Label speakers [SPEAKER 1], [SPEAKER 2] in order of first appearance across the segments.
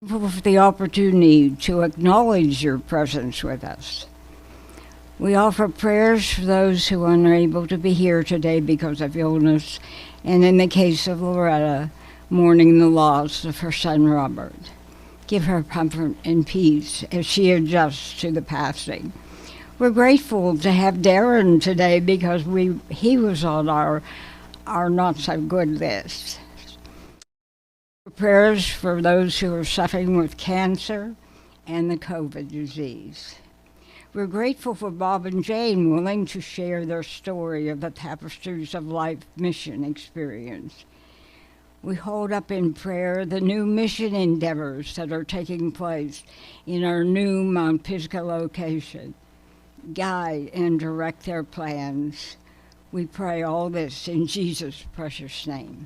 [SPEAKER 1] For the opportunity to acknowledge your presence with us. We offer prayers for those who are unable to be here today because of illness, and in the case of Loretta, mourning the loss of her son Robert. Give her comfort and peace as she adjusts to the passing. We're grateful to have Darren today because he was on our not so good list. Prayers for those who are suffering with cancer and the COVID disease. We're grateful for Bob and Jane willing to share their story of the Tapestries of Life mission experience. We hold up in prayer the new mission endeavors that are taking place in our new Mount Pisgah location. Guide and direct their plans. We pray all this in Jesus' precious name.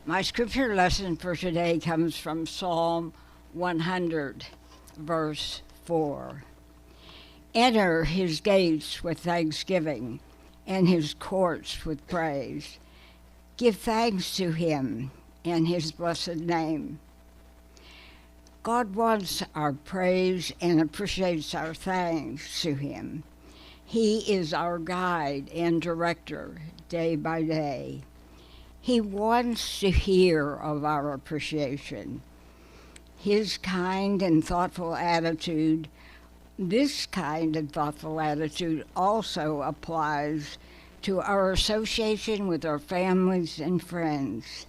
[SPEAKER 1] My scripture lesson for today comes from Psalm 100, verse 4. Enter his gates with thanksgiving and his courts with praise. Give thanks to him in his blessed name. God wants our praise and appreciates our thanks to him. He is our guide and director day by day. He wants to hear of our appreciation. This kind and thoughtful attitude also applies to our association with our families and friends.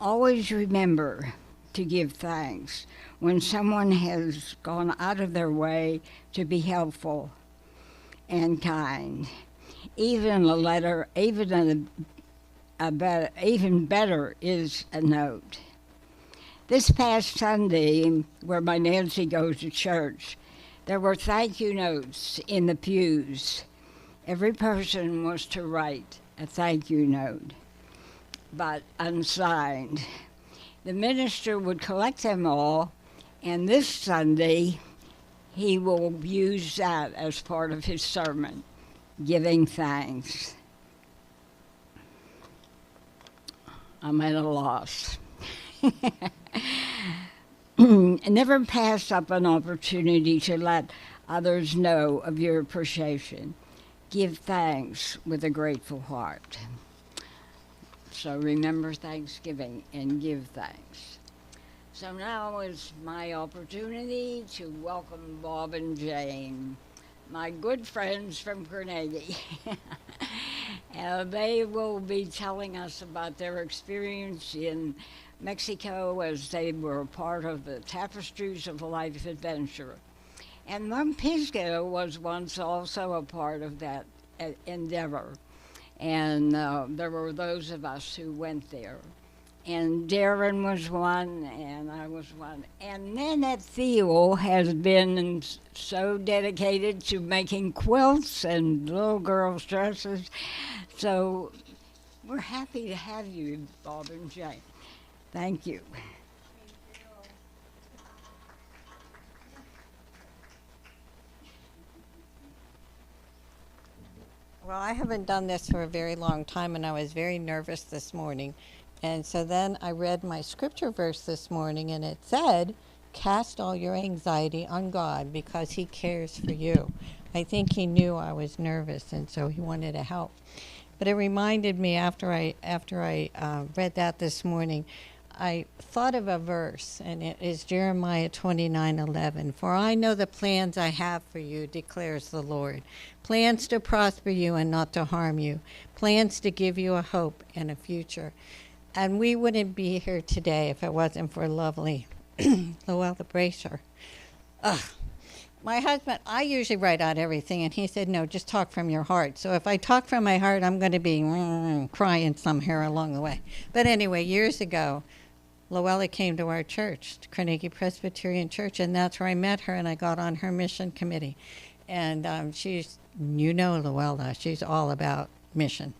[SPEAKER 1] Always remember to give thanks when someone has gone out of their way to be helpful and kind. Even better is a note. This past Sunday, where my Nancy goes to church, there were thank you notes in the pews. Every person was to write a thank you note, but unsigned. The minister would collect them all, and this Sunday he will use that as part of his sermon, giving thanks. I'm at a loss. Never pass up an opportunity to let others know of your appreciation. Give thanks with a grateful heart. So remember Thanksgiving and give thanks. So now is my opportunity to welcome Bob and Jane, my good friends from Carnegie. They will be telling us about their experience in Mexico as they were a part of the Tapestries of Life adventure. And Mount Pisgah was once also a part of that endeavor. And there were those of us who went there. And Darren was one, and I was one. And then Theo has been so dedicated to making quilts and little girls' dresses. So we're happy to have you, Bob and Jane. Thank you.
[SPEAKER 2] Well, I haven't done this for a very long time, and I was very nervous this morning. And so then I read my scripture verse this morning, and it said, cast all your anxiety on God because he cares for you. I think he knew I was nervous, and so he wanted to help. But it reminded me after I read that this morning, I thought of a verse, and it is Jeremiah 29:11. For I know the plans I have for you, declares the Lord. Plans to prosper you and not to harm you. Plans to give you a hope and a future. And we wouldn't be here today if it wasn't for lovely Luella Bracer. My husband, I usually write out everything, and he said, no, just talk from your heart. So if I talk from my heart, I'm going to be crying somewhere along the way. But anyway, years ago, Luella came to our church, Carnegie Presbyterian Church, and that's where I met her, and I got on her mission committee. And she's, Luella, she's all about mission.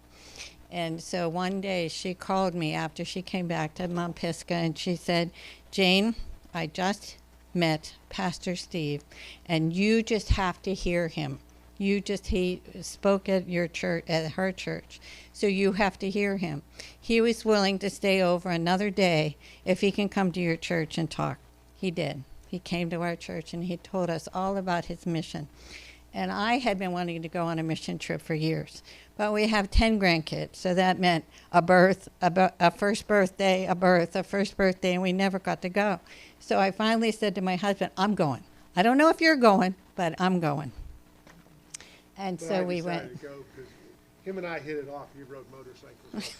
[SPEAKER 2] And so one day she called me after she came back to Mount Pisgah, and she said, Jane, I just met Pastor Steve, and you just have to hear him. He spoke at your church, at her church, so you have to hear him. He was willing to stay over another day if he can come to your church and talk. He did. He came to our church and he told us all about his mission. And I had been wanting to go on a mission trip for years. But we have 10 grandkids, so that meant a birth, a first birthday, a birth, a first birthday, and we never got to go. So I finally said to my husband, I'm going. I don't know if you're going, but I'm going. And
[SPEAKER 3] But
[SPEAKER 2] so
[SPEAKER 3] I
[SPEAKER 2] we
[SPEAKER 3] decided
[SPEAKER 2] went.
[SPEAKER 3] to go because him and I hit it off. You rode motorcycles.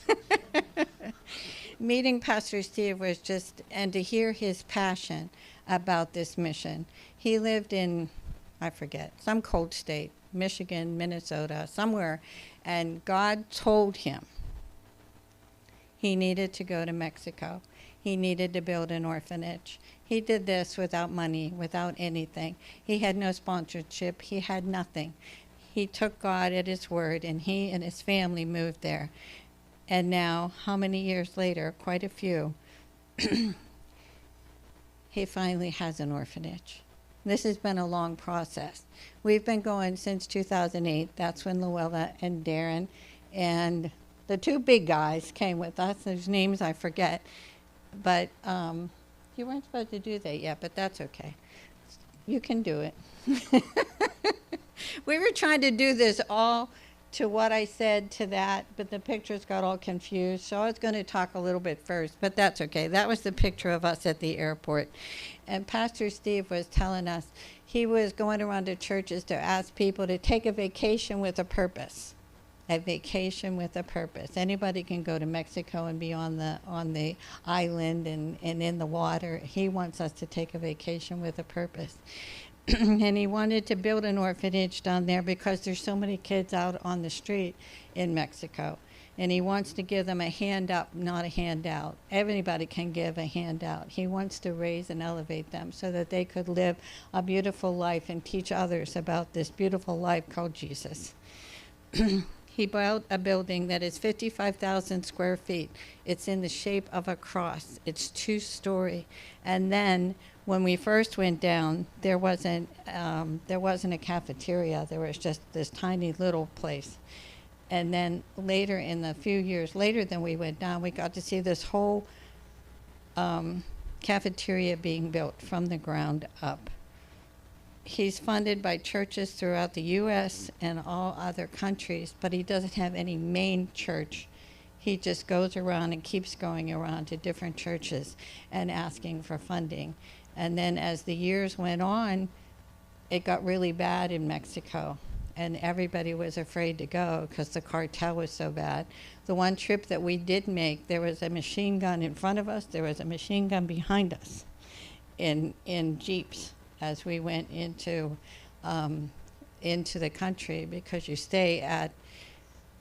[SPEAKER 2] Meeting Pastor Steve was just, and to hear his passion about this mission. He lived in, I forget, some cold state, Michigan, Minnesota, somewhere, and God told him he needed to go to Mexico. He needed to build an orphanage. He did this without money, without anything. He had no sponsorship. He had nothing. He took God at his word, and he and his family moved there. And now, how many years later, quite a few, he finally has an orphanage. This has been a long process. We've been going since 2008. That's when Luella and Darren and the two big guys came with us, whose names I forget. But you weren't supposed to do that yet, but that's okay. You can do it. We were trying to do this all to what I said to that, but the pictures got all confused. So I was going to talk a little bit first, but that's okay. That was the picture of us at the airport. And Pastor Steve was telling us he was going around to churches to ask people to take a vacation with a purpose. A vacation with a purpose. Anybody can go to Mexico and be on the island and in the water. He wants us to take a vacation with a purpose. And he wanted to build an orphanage down there because there's so many kids out on the street in Mexico. And he wants to give them a hand up, not a handout. Everybody can give a handout. He wants to raise and elevate them so that they could live a beautiful life and teach others about this beautiful life called Jesus. He built a building that is 55,000 square feet. It's in the shape of a cross. It's 2-story. And then when we first went down, there wasn't a cafeteria. There was just this tiny little place. And then later, in the few years later than we went down, we got to see this whole cafeteria being built from the ground up. He's funded by churches throughout the U.S. and all other countries, but he doesn't have any main church. He just goes around and keeps going around to different churches and asking for funding. And then as the years went on, it got really bad in Mexico, and everybody was afraid to go because the cartel was so bad. The one trip that we did make, there was a machine gun in front of us, there was a machine gun behind us in Jeeps as we went into the country, because you stay at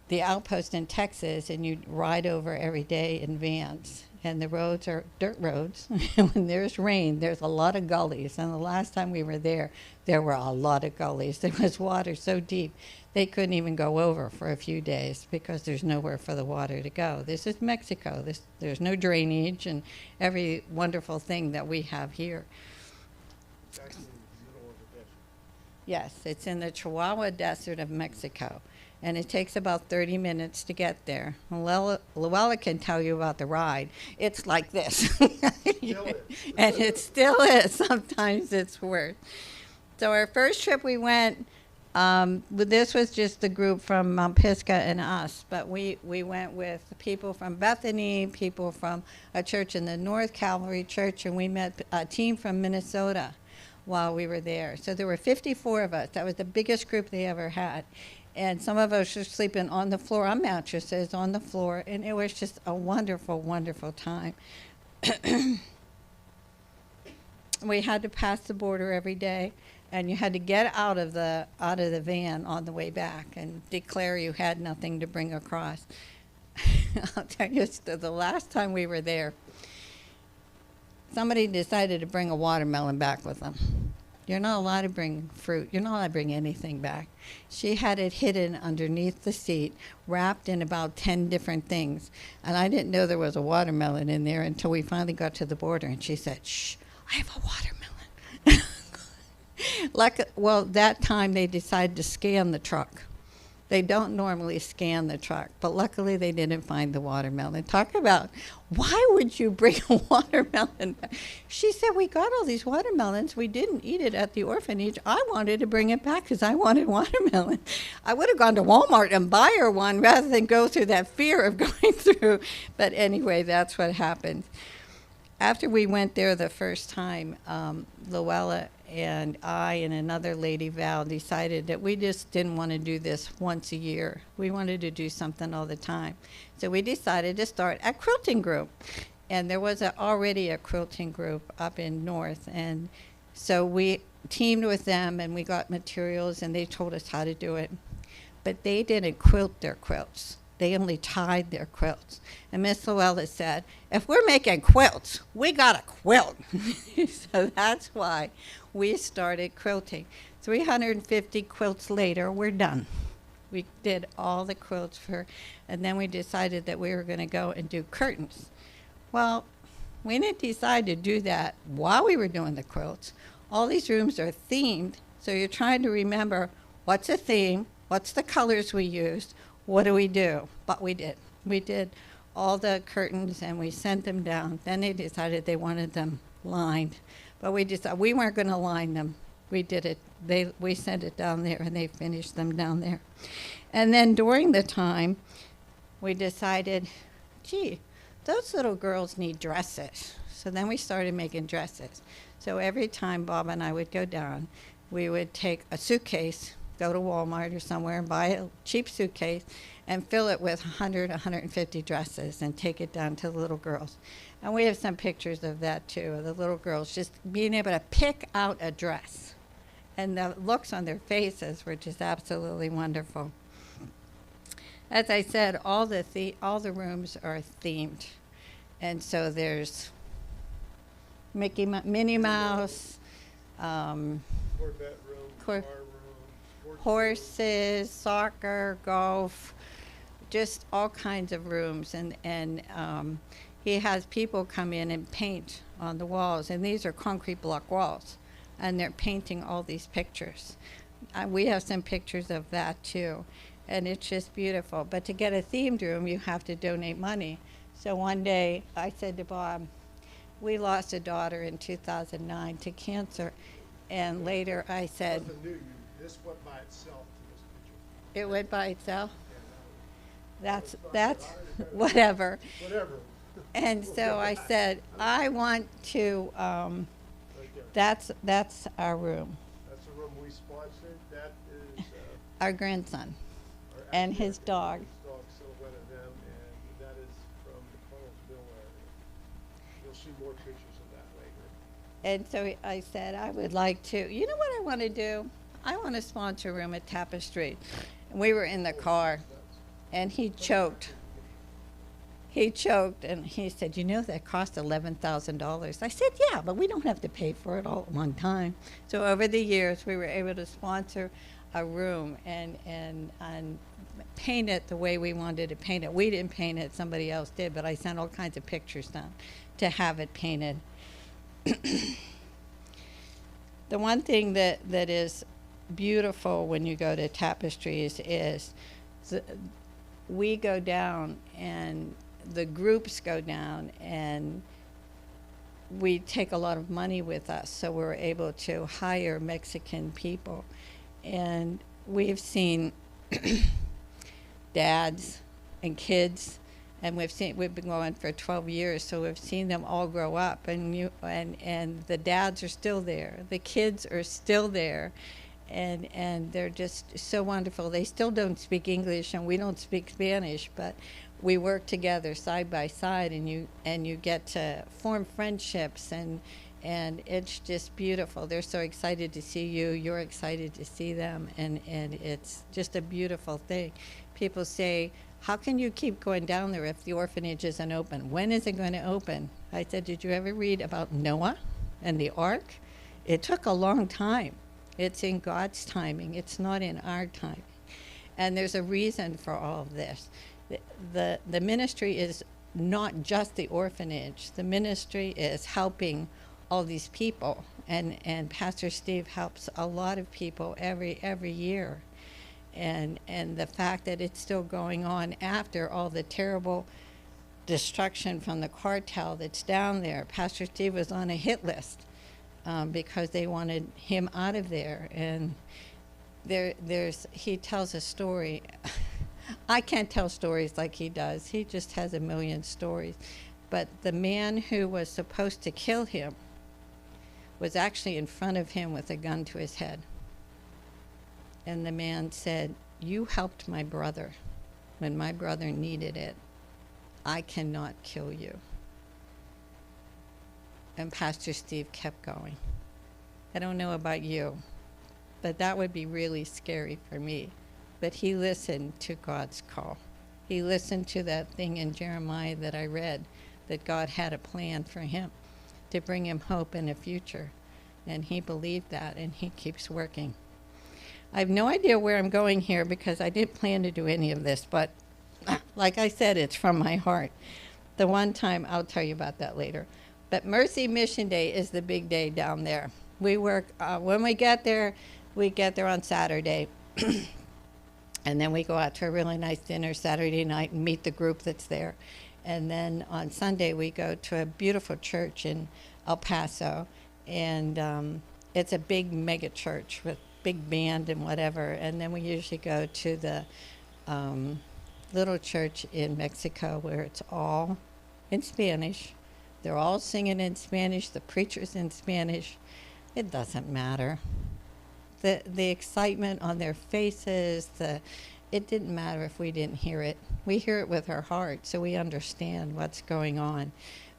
[SPEAKER 2] the outpost in Texas and you ride over every day in vans. And the roads are dirt roads. When there's rain, there's a lot of gullies. And the last time we were there were a lot of gullies. There was water so deep, they couldn't even go over for a few days because there's nowhere for the water to go. This is Mexico. There's no drainage and every wonderful thing that we have here.
[SPEAKER 3] Actually, in the middle of the desert.
[SPEAKER 2] Yes, it's in the Chihuahua Desert of Mexico. And it takes about 30 minutes to get there. Luella can tell you about the ride. It's like this.
[SPEAKER 3] Still is.
[SPEAKER 2] And it still is. Sometimes it's worse. So our first trip we went, this was just the group from Mount Pisgah and us, but we went with people from Bethany, people from a church in the North Calvary Church, and we met a team from Minnesota while we were there. So there were 54 of us. That was the biggest group they ever had. And some of us were sleeping on the floor, on mattresses, on the floor, and it was just a wonderful, wonderful time. We had to pass the border every day, and you had to get out of the van on the way back and declare you had nothing to bring across. I'll tell you, the last time we were there, somebody decided to bring a watermelon back with them. You're not allowed to bring fruit. You're not allowed to bring anything back. She had it hidden underneath the seat, wrapped in about 10 different things. And I didn't know there was a watermelon in there until we finally got to the border. And she said, "Shh, I have a watermelon." Well, that time they decided to scan the truck. They don't normally scan the truck, but luckily they didn't find the watermelon. Talk about, why would you bring a watermelon back? She said, we got all these watermelons. We didn't eat it at the orphanage. I wanted to bring it back because I wanted watermelon. I would have gone to Walmart and buy her one rather than go through that fear of going through. But anyway, that's what happened. After we went there the first time, Luella and I and another lady, Val, decided that we just didn't want to do this once a year. We wanted to do something all the time. So we decided to start a quilting group. And there was already a quilting group up in North. And so we teamed with them and we got materials and they told us how to do it. But they didn't quilt their quilts. They only tied their quilts. And Miss Luella said, if we're making quilts, we got to quilt. So that's why we started quilting. 350 quilts later, we're done. We did all the quilts and then we decided that we were going to go and do curtains. Well, we didn't decide to do that while we were doing the quilts. All these rooms are themed, so you're trying to remember what's a theme, what's the colors we used, what do we do? But we did. We did all the curtains and we sent them down. Then they decided they wanted them lined. But we decided we weren't going to line them. We did it. We sent it down there and they finished them down there. And then during the time, we decided, gee, those little girls need dresses. So then we started making dresses. So every time Bob and I would go down, we would take a suitcase, go to Walmart or somewhere and buy a cheap suitcase and fill it with 100, 150 dresses and take it down to the little girls. And we have some pictures of that too, of the little girls just being able to pick out a dress. And the looks on their faces were just absolutely wonderful. As I said, all the rooms are themed. And so there's Minnie Mouse,
[SPEAKER 3] Corvette room, car room,
[SPEAKER 2] horses, soccer, golf, just all kinds of rooms. And he has people come in and paint on the walls. And these are concrete block walls. And they're painting all these pictures. We have some pictures of that too. And it's just beautiful. But to get a themed room, you have to donate money. So one day I said to Bob, we lost a daughter in 2009 to cancer. And later I said,
[SPEAKER 3] nothing new. This went by itself to this picture.
[SPEAKER 2] it went by itself?
[SPEAKER 3] Yeah,
[SPEAKER 2] That's whatever.
[SPEAKER 3] whatever.
[SPEAKER 2] And so I said, I want to,
[SPEAKER 3] Right there.
[SPEAKER 2] that's our room,
[SPEAKER 3] That's a room we sponsored. That is
[SPEAKER 2] our grandson,
[SPEAKER 3] our
[SPEAKER 2] and
[SPEAKER 3] actually
[SPEAKER 2] his
[SPEAKER 3] our
[SPEAKER 2] dog.
[SPEAKER 3] dog silhouette of them, and that is from the Connellsville area. You'll see more pictures of that later.
[SPEAKER 2] And so I said, I would like to, you know what I want to do? I want to sponsor a room at Tapestries. And we were in the car, and he choked. He choked, and he said, you know, that cost $11,000. I said, yeah, but we don't have to pay for it all at one time. So over the years, we were able to sponsor a room and paint it the way we wanted to paint it. We didn't paint it, somebody else did, but I sent all kinds of pictures down to have it painted. The one thing that is beautiful when you go to Tapestries is we go down and the groups go down and we take a lot of money with us, so we're able to hire Mexican people. And we've seen dads and kids, and we've been going for 12 years, so we've seen them all grow up, and the dads are still there, the kids are still there, and they're just so wonderful. They still don't speak English and we don't speak Spanish, but we work together side by side, and you get to form friendships, and it's just beautiful. They're so excited to see you. You're excited to see them, and it's just a beautiful thing. People say, how can you keep going down there if the orphanage isn't open? When is it going to open? I said, did you ever read about Noah and the ark? It took a long time. It's in God's timing. It's not in our timing. And there's a reason for all of this. The ministry is not just the orphanage. The ministry is helping all these people. And Pastor Steve helps a lot of people every year. And the fact that it's still going on after all the terrible destruction from the cartel that's down there. Pastor Steve was on a hit list because they wanted him out of there. And he tells a story. I can't tell stories like he does. He just has a million stories. But the man who was supposed to kill him was actually in front of him with a gun to his head. And the man said, "You helped my brother when my brother needed it. I cannot kill you." And Pastor Steve kept going. I don't know about you, but that would be really scary for me. But he listened to God's call. He listened to that thing in Jeremiah that I read, that God had a plan for him to bring him hope in a future. And he believed that, and he keeps working. I have no idea where I'm going here because I didn't plan to do any of this, but like I said, it's from my heart. The one time, I'll tell you about that later. But Mercy Mission Day is the big day down there. We work, when we get there on Saturday. And then we go out to a really nice dinner Saturday night and meet the group that's there. And then on Sunday, we go to a beautiful church in El Paso. And it's a big mega church with big band and whatever. And then we usually go to the little church in Mexico where it's all in Spanish. They're all singing in Spanish. The preacher's in Spanish. It doesn't matter. The excitement on their faces, it didn't matter if we didn't hear it. We hear it with our heart, so we understand what's going on.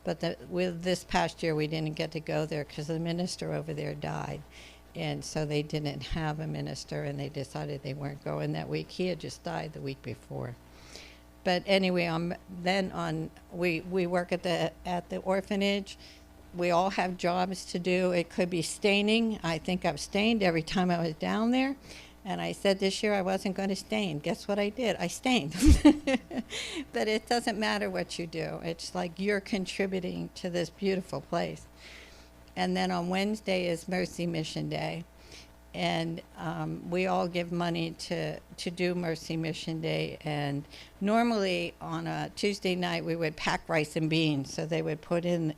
[SPEAKER 2] But with this past year, we didn't get to go there because the minister over there died. And so they didn't have a minister, and they decided they weren't going that week. He had just died the week before. But anyway, we work at the orphanage. We all have jobs to do. It could be staining. I think I've stained every time I was down there. And I said this year I wasn't going to stain. Guess what I did? I stained. But it doesn't matter what you do. It's like you're contributing to this beautiful place. And then on Wednesday is Mercy Mission Day. And we all give money to do Mercy Mission Day. And normally on a Tuesday night, we would pack rice and beans, so they would put in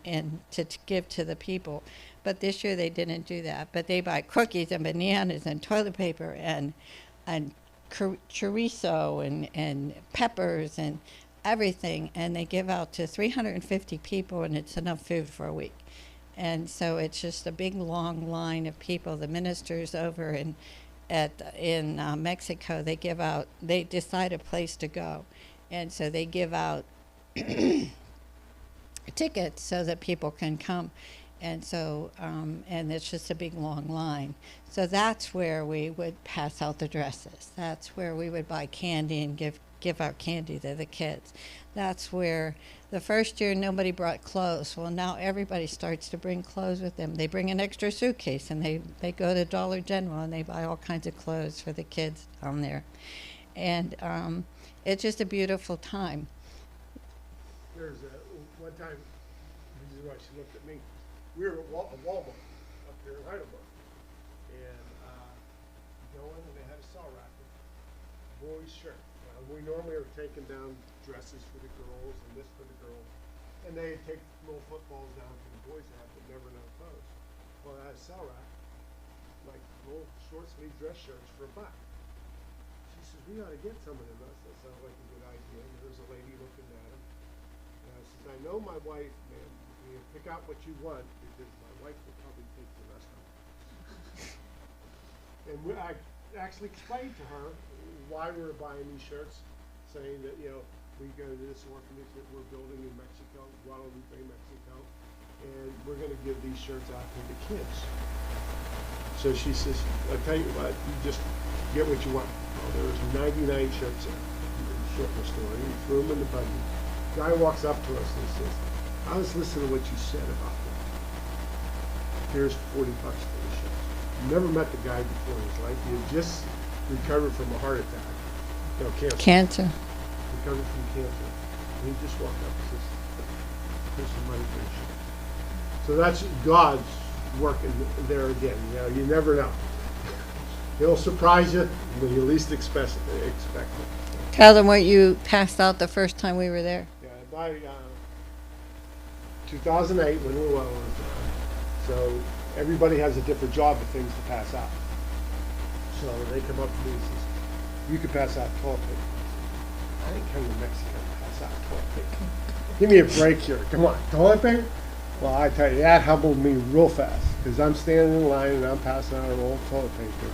[SPEAKER 2] to give to the people. But this year they didn't do that. But they buy cookies and bananas and toilet paper and chorizo and peppers and everything. And they give out to 350 people, and it's enough food for a week. And so it's just a big, long line of people. The ministers over in Mexico, they decide a place to go. And so they give out tickets so that people can come. And so, and it's just a big, long line. So that's where we would pass out the dresses. That's where we would buy candy and give out candy to the kids. That's where the first year nobody brought clothes. Well, now everybody starts to bring clothes with them. They bring an extra suitcase, and they go to Dollar General and they buy all kinds of clothes for the kids down there. And it's just a beautiful time.
[SPEAKER 3] There's one time, this is why she looked at me. We were at Walmart up here in Heidelberg, and going, and they had a saw rack with boys' shirt. We normally are taking down dresses for the girls and this for the girls, and they take little footballs down for the boys to have, but never enough clothes. Well, I had a saw rack, like little short sleeve dress shirts for $1. She says, "We ought to get some of them." That sounds like a good idea. And there's a lady looking at them, and I says, "I know my wife, man. You pick out what you want because my wife will probably take the rest of it." And I actually explained to her why we were buying these shirts, saying that, we go to this orphanage that we're building in Mexico, Guadalupe, Mexico, and we're going to give these shirts out to the kids. So she says, "I'll tell you what, you just get what you want." Well, there was 99 shirts there. Short the story. We threw them in the buggy. Guy walks up to us and says, "I was listening to what you said about them. Here's $40 for the shirts." Never met the guy before in his life. He had just recovered from a heart attack. No, cancer. Recovered from cancer. And he just walked up and says, "Here's some money for the shirt." So that's God's working there again. You know, you never know. He'll surprise you when you least expect it.
[SPEAKER 2] Tell them what you passed out the first time we were there.
[SPEAKER 3] Yeah, by 2008, when Llewellyn was so everybody has a different job of things to pass out. So they come up to me and says, "You can pass out toilet paper." I ain't coming to Mexico to pass out toilet paper. Give me a break here. Come on, toilet paper? Well, I tell you, that humbled me real fast because I'm standing in line and I'm passing out a roll of toilet paper.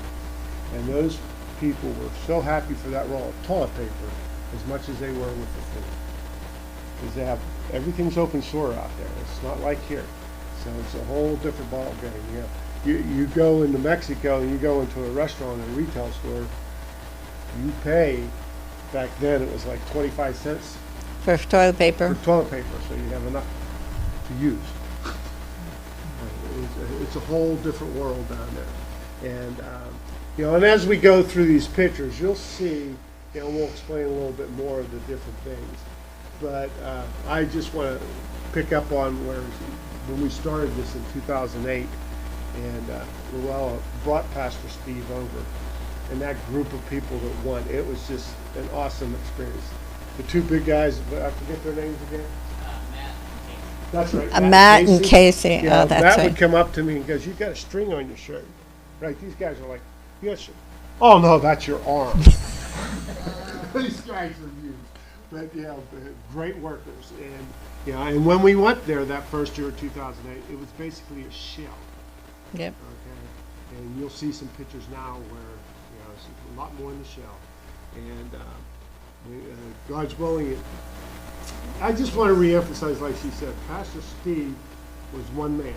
[SPEAKER 3] And those people were so happy for that roll of toilet paper as much as they were with the food. Because they have, everything's open source out there. It's not like here. So it's a whole different ball game. You go into Mexico and you go into a restaurant or a retail store, you pay, back then it was like 25 cents
[SPEAKER 2] For toilet paper.
[SPEAKER 3] for toilet paper, so you have enough to use. It's a whole different world down there. And, you know, and as we go through these pictures, you'll see, you know, we'll explain a little bit more of the different things. But I just want to pick up on when we started this in 2008, and Luella brought Pastor Steve over, and that group of people that won, it was just an awesome experience. The two big guys, I forget their names again. That's right.
[SPEAKER 2] Matt and Casey.
[SPEAKER 3] Yeah,
[SPEAKER 2] Oh, that's
[SPEAKER 3] Matt
[SPEAKER 2] right.
[SPEAKER 3] would come up to me and goes, "You got a string on your shirt, right?" These guys are like, "Yes, sir." "Oh no, that's your arm." These guys are used, but yeah, great workers, and yeah. And when we went there that first year of 2008, it was basically a shell.
[SPEAKER 2] Yep.
[SPEAKER 3] Okay, and you'll see some pictures now where it's a lot more in the shell, and God's willing. I just want to reemphasize, like she said, Pastor Steve was one man.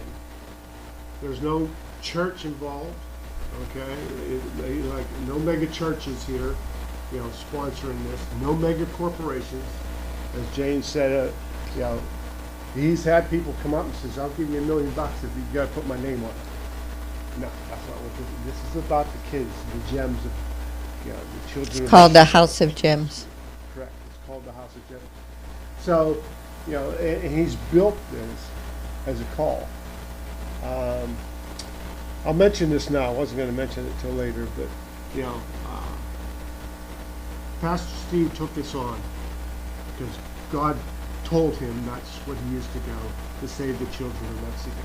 [SPEAKER 3] There's no church involved, okay? Like no mega churches here, sponsoring this. No mega corporations, as James said. He's had people come up and says, "I'll give you $1 million if you got to put my name on it." No, that's not what this is about. The kids, the gems of, the children.
[SPEAKER 2] It's called the House of Gems.
[SPEAKER 3] Correct. It's called the House of Gems. So, and he's built this as a call. I'll mention this now. I wasn't going to mention it till later, but Pastor Steve took this on because God told him that's what he used to go to save the children of Mexico.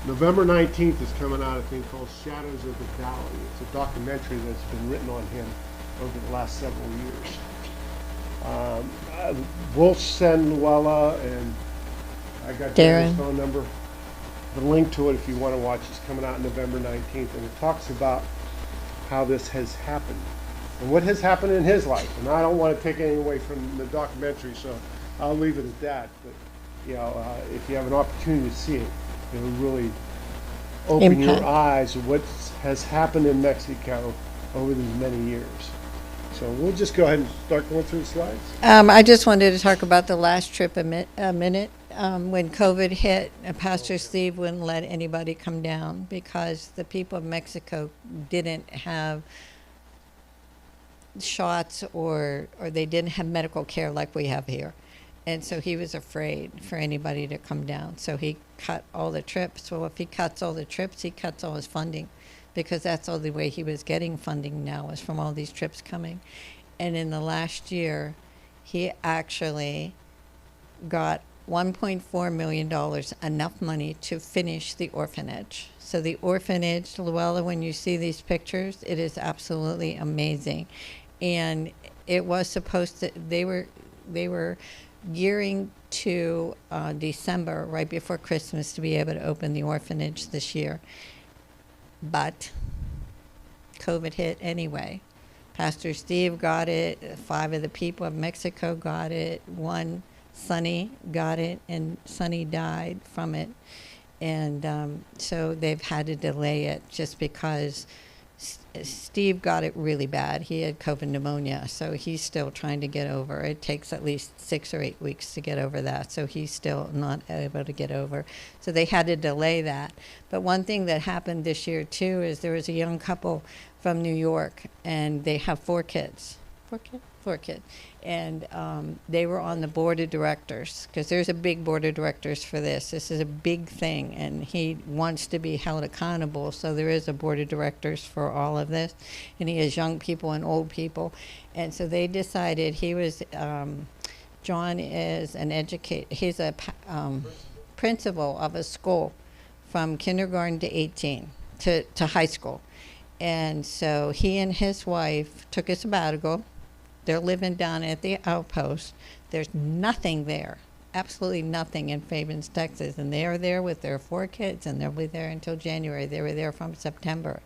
[SPEAKER 3] November 19th is coming out a thing called Shadows of the Valley. It's a documentary that's been written on him over the last several years. We'll send Luella, and I got Darren's phone number, the link to it if you want to watch. It's coming out November 19th, and it talks about how this has happened and what has happened in his life. And I don't want to take anything away from the documentary, so I'll leave it at that. But if you have an opportunity to see it, it'll really open your eyes to what has happened in Mexico over these many years. So we'll just go ahead and start going through the slides.
[SPEAKER 2] I just wanted to talk about the last trip a minute. When COVID hit, Pastor Steve wouldn't let anybody come down because the people of Mexico didn't have shots or they didn't have medical care like we have here. And so he was afraid for anybody to come down. So he cut all the trips. Well, if he cuts all the trips, he cuts all his funding, because that's the only way he was getting funding now is from all these trips coming. And in the last year, he actually got $1.4 million, enough money to finish the orphanage. So the orphanage, Luella, when you see these pictures, it is absolutely amazing. And it was supposed to, they were gearing to December, right before Christmas, to be able to open the orphanage this year. But COVID hit anyway. Pastor Steve got it. 5 of the people of Mexico got it. One, Sonny, got it, and Sonny died from it. And so they've had to delay it just because Steve got it really bad. He had COVID pneumonia, so he's still trying to get over. It takes at least 6 or 8 weeks to get over that, so he's still not able to get over. So they had to delay that. But one thing that happened this year, too, is there was a young couple from New York, and they have 4 kids. 4 kids? 4 kids. And they were on the board of directors, because there's a big board of directors for this. This is a big thing, and he wants to be held accountable, so there is a board of directors for all of this. And he has young people and old people. And so they decided John is an he's a principal of a school from kindergarten to 18, to high school. And so he and his wife took a sabbatical. They're living down at the outpost. There's nothing there, absolutely nothing in Fabens, Texas. And they are there with their 4 kids, and they'll be there until January. They were there from September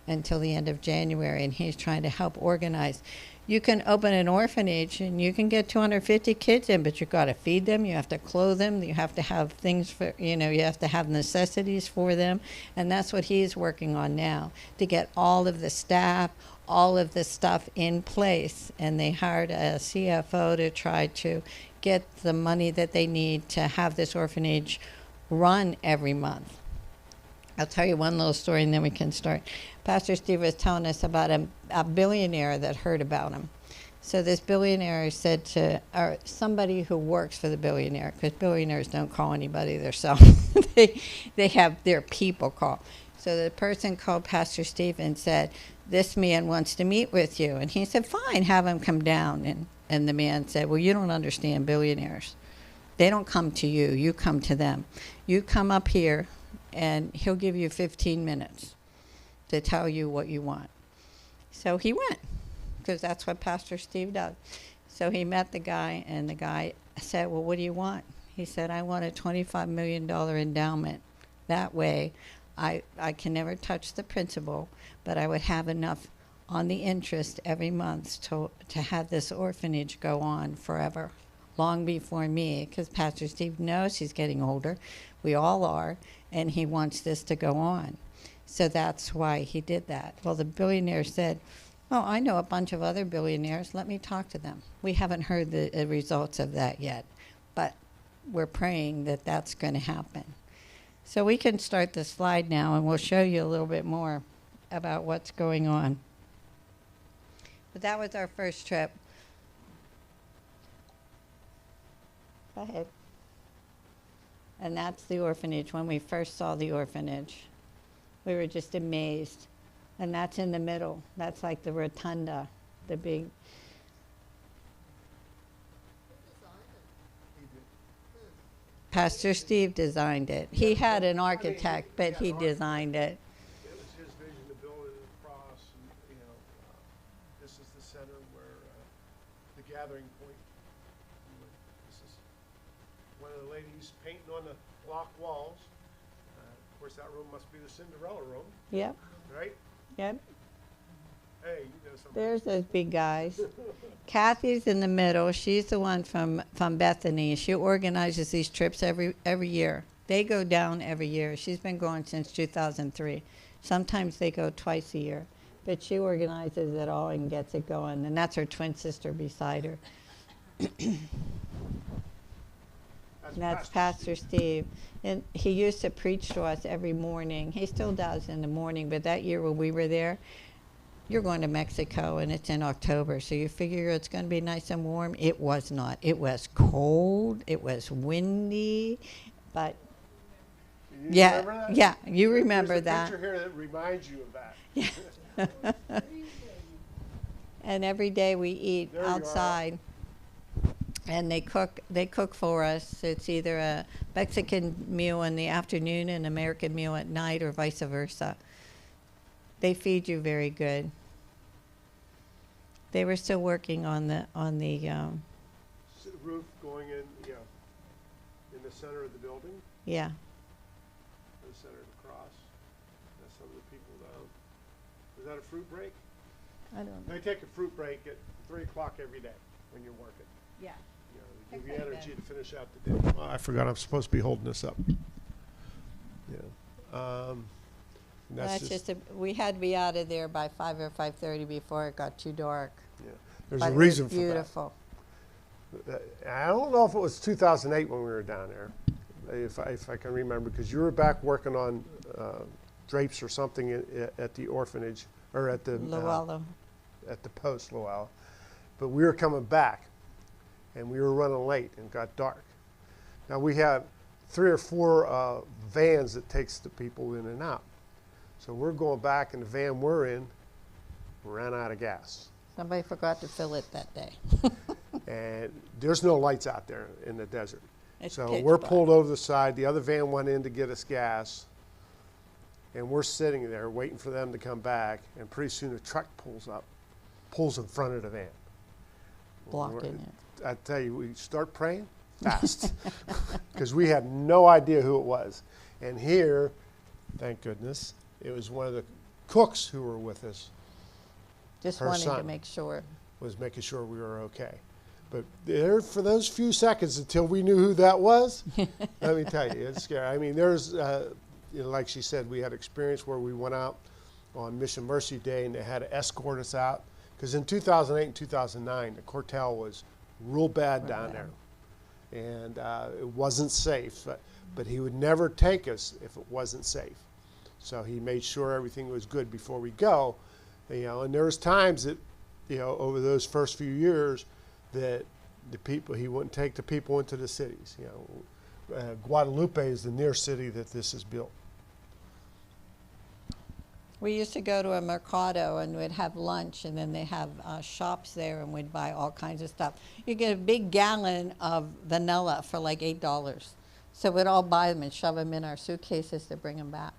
[SPEAKER 2] until the end of January, and he's trying to help organize. You can open an orphanage and you can get 250 kids in, but you've got to feed them, you have to clothe them, you have to have things for, you have to have necessities for them. And that's what he's working on now, to get all of the staff, all of the stuff in place. And they hired a CFO to try to get the money that they need to have this orphanage run every month. I'll tell you one little story and then we can start. Pastor Steve was telling us about a billionaire that heard about him. So this billionaire said to, or somebody who works for the billionaire, because billionaires don't call anybody themselves, they have their people call. So the person called Pastor Steve and said, this man wants to meet with you. And he said, fine, have him come down. And the man said, well, you don't understand billionaires. They don't come to you, you come to them. You come up here and he'll give you 15 minutes to tell you what you want. So he went, because that's what Pastor Steve does. So he met the guy, and the guy said, well, what do you want? He said, I want a $25 million endowment. That way, I can never touch the principal, but I would have enough on the interest every month to have this orphanage go on forever, long before me, because Pastor Steve knows he's getting older. We all are, and he wants this to go on. So that's why he did that. Well, the billionaire said, oh, I know a bunch of other billionaires. Let me talk to them. We haven't heard the results of that yet, but we're praying that that's going to happen. So we can start the slide now, and we'll show you a little bit more about what's going on. But that was our first trip. Go ahead. And that's the orphanage. When we first saw the orphanage, we were just amazed. And that's in the middle. That's like the rotunda, the big. Pastor Steve designed it. He had an architect, but he designed it.
[SPEAKER 3] It was his vision to build it across, and this is the center where the gathering point. This is one of the ladies painting on the block walls. Of course, that room must be the Cinderella room,
[SPEAKER 2] Yep,
[SPEAKER 3] right?
[SPEAKER 2] yep.
[SPEAKER 3] Hey, you know something.
[SPEAKER 2] There's those big guys. Kathy's in the middle. She's the one from Bethany. She organizes these trips every year. They go down every year. She's been going since 2003. Sometimes they go twice a year. But she organizes it all and gets it going. And that's her twin sister beside her. That's Pastor Steve. And he used to preach to us every morning. He still does in the morning, but that year when we were there, you're going to Mexico and it's in October, so you figure it's going to be nice and warm. It was not. It was cold. It was windy, but
[SPEAKER 3] You remember that?
[SPEAKER 2] yeah, you remember
[SPEAKER 3] There's a
[SPEAKER 2] that.
[SPEAKER 3] picture here that reminds you of that.
[SPEAKER 2] Yeah. And every day we eat
[SPEAKER 3] There you are.
[SPEAKER 2] outside. And they cook for us. It's either a Mexican meal in the afternoon and an American meal at night, or vice versa. They feed you very good. They were still working on the
[SPEAKER 3] Roof going in the center of the building,
[SPEAKER 2] yeah.
[SPEAKER 3] the center of the cross. That's some of the people down. Is that a fruit break?
[SPEAKER 2] I don't know.
[SPEAKER 3] They take a fruit break at 3 o'clock every day when you're working.
[SPEAKER 2] Yeah.
[SPEAKER 3] They give you energy to finish out the day. Oh, I forgot I'm supposed to be holding this up. Yeah. And
[SPEAKER 2] That's just we had to be out of there by 5 or 5:30 before it got too dark.
[SPEAKER 3] yeah. There's
[SPEAKER 2] But
[SPEAKER 3] a
[SPEAKER 2] it
[SPEAKER 3] reason
[SPEAKER 2] was
[SPEAKER 3] for that.
[SPEAKER 2] beautiful.
[SPEAKER 3] I don't know if it was 2008 when we were down there, if I can remember, because you were back working on drapes or something at the orphanage, or at the
[SPEAKER 2] Luella.
[SPEAKER 3] at the post, Luella. But we were coming back, and we were running late and got dark. Now we had 3 or 4 vans that takes the people in and out. So we're going back, and the van we're in ran out of gas.
[SPEAKER 2] Somebody forgot to fill it that day.
[SPEAKER 3] And there's no lights out there in the desert.
[SPEAKER 2] It's
[SPEAKER 3] So
[SPEAKER 2] pitch
[SPEAKER 3] we're
[SPEAKER 2] black.
[SPEAKER 3] pulled over the side. The other van went in to get us gas. And we're sitting there waiting for them to come back. And pretty soon a truck pulls up, pulls in front of the van.
[SPEAKER 2] Blocking it.
[SPEAKER 3] I tell you, we start praying fast because we had no idea who it was. And here, thank goodness, it was one of the cooks who were with us,
[SPEAKER 2] Just
[SPEAKER 3] Her
[SPEAKER 2] wanted to
[SPEAKER 3] son.
[SPEAKER 2] make sure.
[SPEAKER 3] was making sure we were okay. But there, for those few seconds until we knew who that was, let me tell you, it's scary. I mean, there's, like she said, we had experience where we went out on Mission Mercy Day and they had to escort us out. Because in 2008 and 2009, the Cortel was real bad down there. And it wasn't safe. But he would never take us if it wasn't safe. So he made sure everything was good before we go. And there was times that, over those first few years, that the people, he wouldn't take the people into the cities. Guadalupe is the near city that this is built.
[SPEAKER 2] We used to go to a mercado and we'd have lunch, and then they have shops there, and we'd buy all kinds of stuff. You get a big gallon of vanilla for like $8. So we'd all buy them and shove them in our suitcases to bring them back.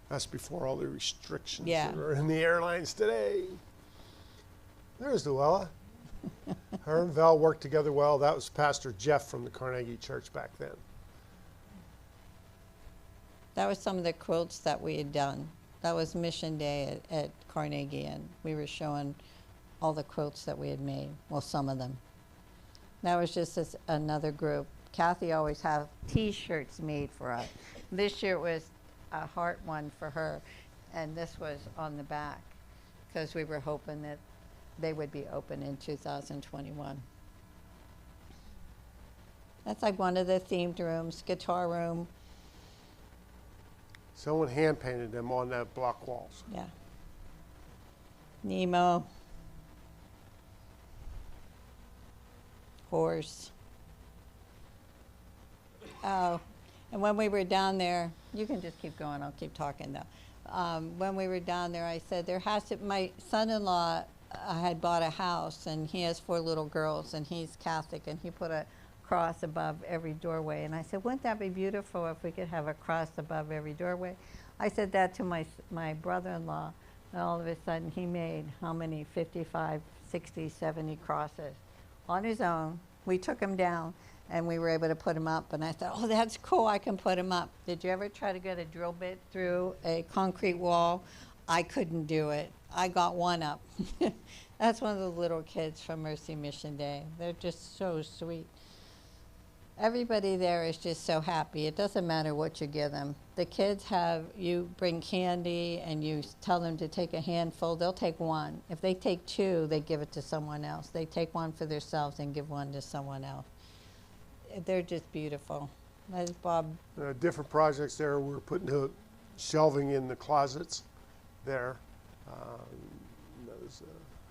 [SPEAKER 3] That's before all the restrictions
[SPEAKER 2] Yeah.
[SPEAKER 3] that are in the airlines today. There's Luella. Her and Val worked together well. That was Pastor Jeff from the Carnegie Church back then.
[SPEAKER 2] That was some of the quilts that we had done. That was Mission Day at Carnegie, and we were showing all the quilts that we had made. Well, some of them. That was just another group. Kathy always had T-shirts made for us. This year it was a heart one for her, and this was on the back because we were hoping that they would be open in 2021. That's like one of the themed rooms, guitar room.
[SPEAKER 3] Someone hand painted them on that block walls.
[SPEAKER 2] Yeah. Nemo. Horse. Oh, and when we were down there, you can just keep going, I'll keep talking though. When we were down there, I said, my son-in-law had bought a house, and he has 4 little girls, and he's Catholic, and he put a cross above every doorway. And I said, wouldn't that be beautiful if we could have a cross above every doorway? I said that to my brother-in-law, and all of a sudden he made how many, 55, 60, 70 crosses on his own. We took him down, and we were able to put him up. And I thought, oh, that's cool, I can put him up. Did you ever try to get a drill bit through a concrete wall? I couldn't do it. I got one up. That's one of the little kids from Mercy Mission Day. They're just so sweet. Everybody there is just so happy. It doesn't matter what you give them. The kids you bring candy and you tell them to take a handful, they'll take one. If they take 2, they give it to someone else. They take one for themselves and give one to someone else. They're just beautiful. As Bob.
[SPEAKER 3] Different projects there. We're putting the shelving in the closets there.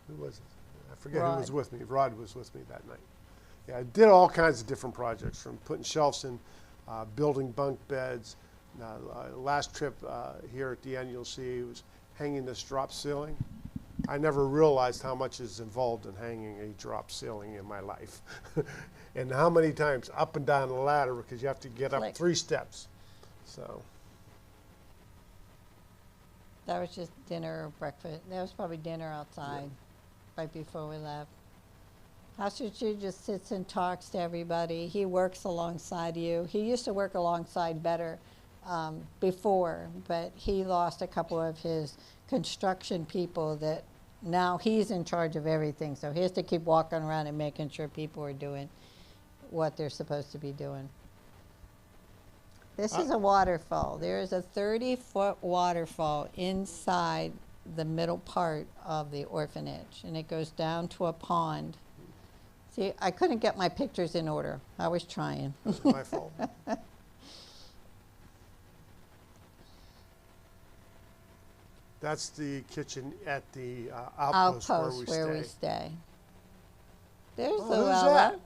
[SPEAKER 3] Who was it? I forget who was with me. Rod was with me that night. Yeah, I did all kinds of different projects, from putting shelves in, building bunk beds. Last trip here at the end, you'll see it was hanging this drop ceiling. I never realized how much is involved in hanging a drop ceiling in my life. And how many times up and down the ladder, because you have to get up 3 steps. So.
[SPEAKER 2] That was just dinner or breakfast. That was probably dinner outside right before we left. Pastor Jude just sits and talks to everybody. He works alongside you. He used to work alongside better before, but he lost a couple of his construction people that now he's in charge of everything. So he has to keep walking around and making sure people are doing what they're supposed to be doing. This is a waterfall. There is a 30-foot waterfall inside the middle part of the orphanage, and it goes down to a pond. See, I couldn't get my pictures in order. I was trying.
[SPEAKER 3] That's my fault. That's the kitchen at the outpost
[SPEAKER 2] where we stay. There's
[SPEAKER 3] Oh,
[SPEAKER 2] Luella.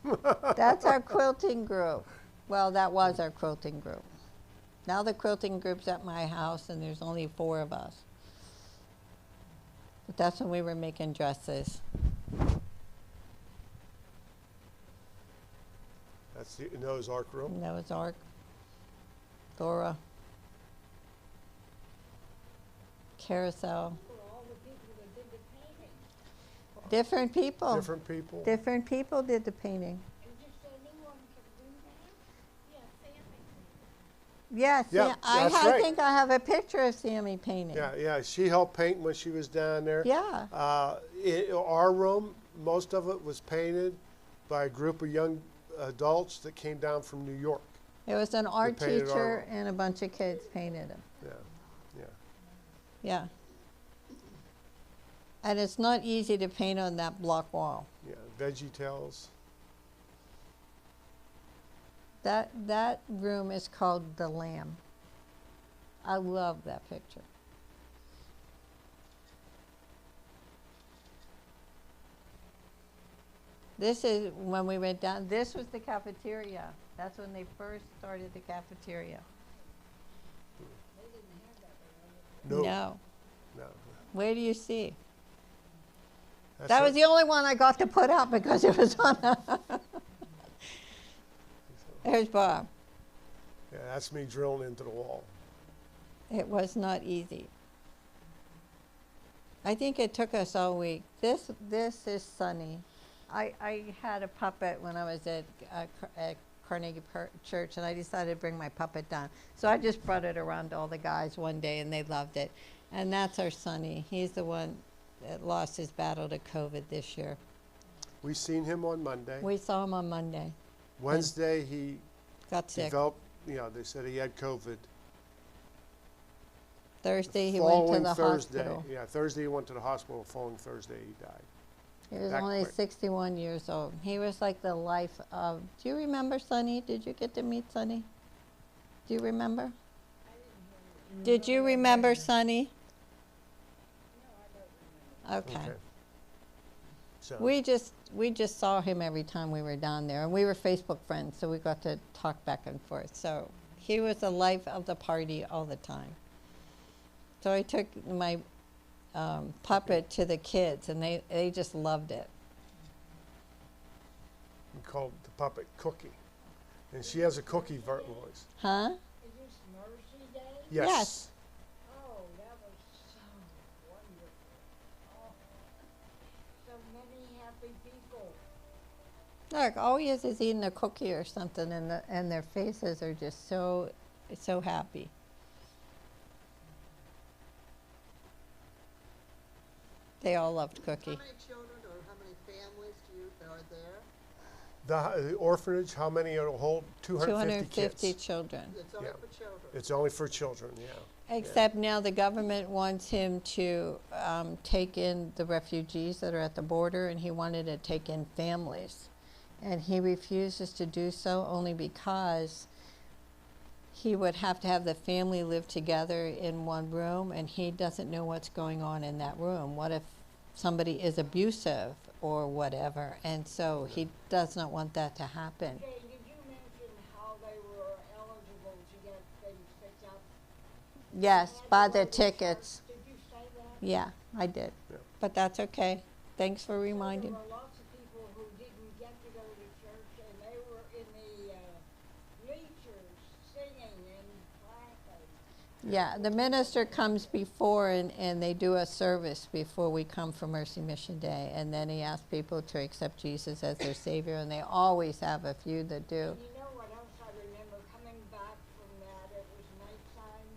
[SPEAKER 3] who's that?
[SPEAKER 2] That's our quilting group. Well, that was our quilting group. Now the quilting group's at my house, and there's only 4 of us. But that's when we were making dresses.
[SPEAKER 3] That's the Noah's Ark room.
[SPEAKER 2] Noah's Ark. Dora. Carousel. Different people.
[SPEAKER 3] Different people.
[SPEAKER 2] Different people did the painting. Yes,
[SPEAKER 3] Yeah,
[SPEAKER 2] I
[SPEAKER 3] that's right.
[SPEAKER 2] think I have a picture of Sammy painting.
[SPEAKER 3] Yeah. She helped paint when she was down there.
[SPEAKER 2] Yeah.
[SPEAKER 3] Our room, most of it was painted by a group of young adults that came down from New York.
[SPEAKER 2] It was an art
[SPEAKER 3] painted our
[SPEAKER 2] teacher
[SPEAKER 3] room.
[SPEAKER 2] and a bunch of kids painted him.
[SPEAKER 3] Yeah.
[SPEAKER 2] Yeah. And it's not easy to paint on that block wall.
[SPEAKER 3] Veggie Tales.
[SPEAKER 2] That room is called The Lamb. I love that picture. This is when we went down. This was the cafeteria. That's when they first started the cafeteria.
[SPEAKER 3] No.
[SPEAKER 2] No. Where do you see?
[SPEAKER 3] That's
[SPEAKER 2] That was
[SPEAKER 3] it.
[SPEAKER 2] the only one I got to put up because it was on. There's Bob.
[SPEAKER 3] Yeah, that's me drilling into the wall.
[SPEAKER 2] It was not easy. I think it took us all week. This is Sunny. I had a puppet when I was at Carnegie Church, and I decided to bring my puppet down. So I just brought it around to all the guys one day, and they loved it. And that's our Sonny. He's the one that lost his battle to COVID this year.
[SPEAKER 3] We seen him on Monday.
[SPEAKER 2] We saw him on Monday.
[SPEAKER 3] Wednesday he
[SPEAKER 2] Got sick.
[SPEAKER 3] developed, they said he had COVID.
[SPEAKER 2] Thursday he went to the
[SPEAKER 3] Thursday,
[SPEAKER 2] hospital.
[SPEAKER 3] Yeah, Thursday he went to the hospital. Following Thursday he died.
[SPEAKER 2] He was
[SPEAKER 3] That
[SPEAKER 2] only
[SPEAKER 3] quick.
[SPEAKER 2] 61 years old. He was like the life of. Do you remember Sonny? Did you get to meet Sonny? Do you remember? Did you remember Sonny? Okay.
[SPEAKER 3] So
[SPEAKER 2] We just saw him every time we were down there, and we were Facebook friends, so we got to talk back and forth. So he was the life of the party all the time. So I took my puppet to the kids, and they just loved it.
[SPEAKER 3] we called the puppet Cookie, and she has a cookie voice.
[SPEAKER 2] Huh?
[SPEAKER 1] Is this Mercy Day?
[SPEAKER 3] Yes.
[SPEAKER 2] Yes.
[SPEAKER 1] Oh, that was so wonderful. Oh, so many happy people.
[SPEAKER 2] Look, all he is eating a cookie or something, and their faces are just so happy. They all loved Cookie.
[SPEAKER 4] How many children or how many families are there?
[SPEAKER 3] The orphanage, how many it'll hold? 250
[SPEAKER 2] 250
[SPEAKER 3] kids.
[SPEAKER 2] children.
[SPEAKER 4] It's only
[SPEAKER 3] Yeah.
[SPEAKER 4] for children.
[SPEAKER 3] It's only for children, yeah.
[SPEAKER 2] Except now the government wants him to take in the refugees that are at the border, and he wanted to take in families. And he refuses to do so only because he would have to have the family live together in one room, and he doesn't know what's going on in that room. What if somebody is abusive or whatever? And so he does not want that to happen.
[SPEAKER 1] Jay, did you mention how they were eligible to get things picked up?
[SPEAKER 2] Yes, buy the tickets.
[SPEAKER 1] Did you say that?
[SPEAKER 2] Yeah, I did.
[SPEAKER 3] Yeah.
[SPEAKER 2] But that's okay. Thanks for reminding.
[SPEAKER 1] There were lots of people who didn't get to go to church, and they were in the bleachers singing and clapping.
[SPEAKER 2] Yeah, the minister comes before, and they do a service before we come for Mercy Mission Day, and then he asks people to accept Jesus as their Savior, and they always have a few that do.
[SPEAKER 1] And you know what else I remember coming back from that? It was nighttime,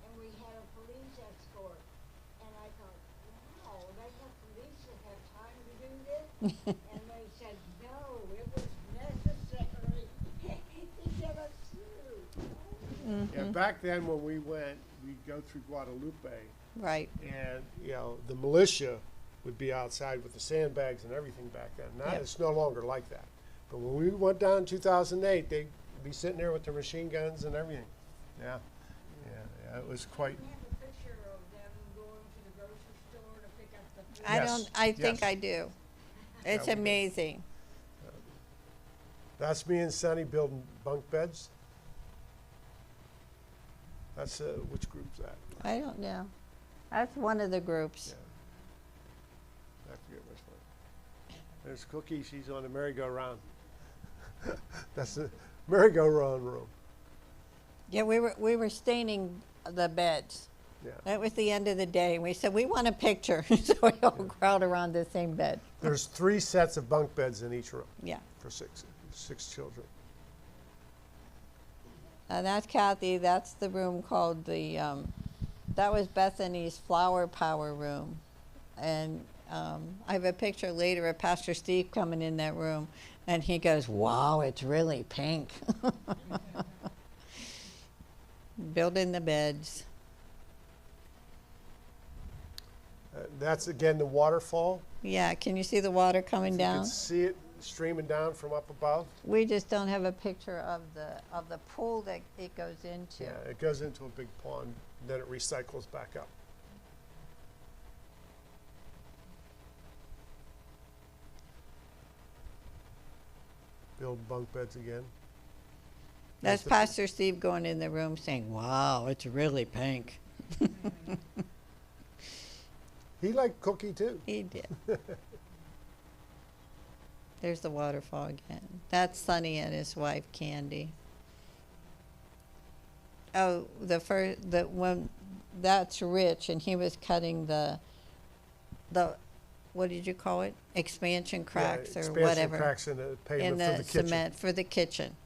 [SPEAKER 1] and we had a police escort. And I thought, wow, they have police that have time to do this? And they said, no, it was necessary to get us through.
[SPEAKER 3] Yeah, back then when we went, we'd go through Guadalupe,
[SPEAKER 2] Right.
[SPEAKER 3] and the militia would be outside with the sandbags and everything back then. Now
[SPEAKER 2] Yep.
[SPEAKER 3] it's no longer like that. But when we went down in 2008, they'd be sitting there with their machine guns and everything. Yeah, it was quite.
[SPEAKER 1] We have a picture
[SPEAKER 2] I think
[SPEAKER 3] yes.
[SPEAKER 2] I do. It's
[SPEAKER 3] we do.
[SPEAKER 2] amazing.
[SPEAKER 3] That's me and Sonny building bunk beds. That's, which group's that?
[SPEAKER 2] I don't know. That's one of the groups.
[SPEAKER 3] Yeah. I forget which one. There's Cookie, she's on the merry-go-round. That's the merry-go-round room.
[SPEAKER 2] Yeah, we were staining the beds.
[SPEAKER 3] Yeah.
[SPEAKER 2] That was the end of the day. We said, we want a picture. So we all crowd around the same bed.
[SPEAKER 3] There's 3 sets of bunk beds in each room
[SPEAKER 2] Yeah.
[SPEAKER 3] for six children.
[SPEAKER 2] That's Kathy. That's the room called that was Bethany's flower power room. And I have a picture later of Pastor Steve coming in that room. And he goes, wow, it's really pink. Building the beds.
[SPEAKER 3] That's again the waterfall.
[SPEAKER 2] Yeah, can you see the water coming
[SPEAKER 3] You
[SPEAKER 2] down?
[SPEAKER 3] can see it streaming down from up above.
[SPEAKER 2] We just don't have a picture of the pool that it goes into.
[SPEAKER 3] Yeah, it goes into a big pond, then it recycles back up. Build bunk beds again.
[SPEAKER 2] That's
[SPEAKER 3] the-
[SPEAKER 2] Pastor Steve going in the room saying, wow, it's really pink.
[SPEAKER 3] He liked Cookie too.
[SPEAKER 2] He did. There's the waterfall again. That's Sonny and his wife, Candy. Oh, the one, that's Rich, and he was cutting the what did you call it? Expansion cracks or
[SPEAKER 3] expansion
[SPEAKER 2] whatever.
[SPEAKER 3] cracks in the
[SPEAKER 2] In
[SPEAKER 3] pavement
[SPEAKER 2] the
[SPEAKER 3] for the kitchen.
[SPEAKER 2] cement for the kitchen.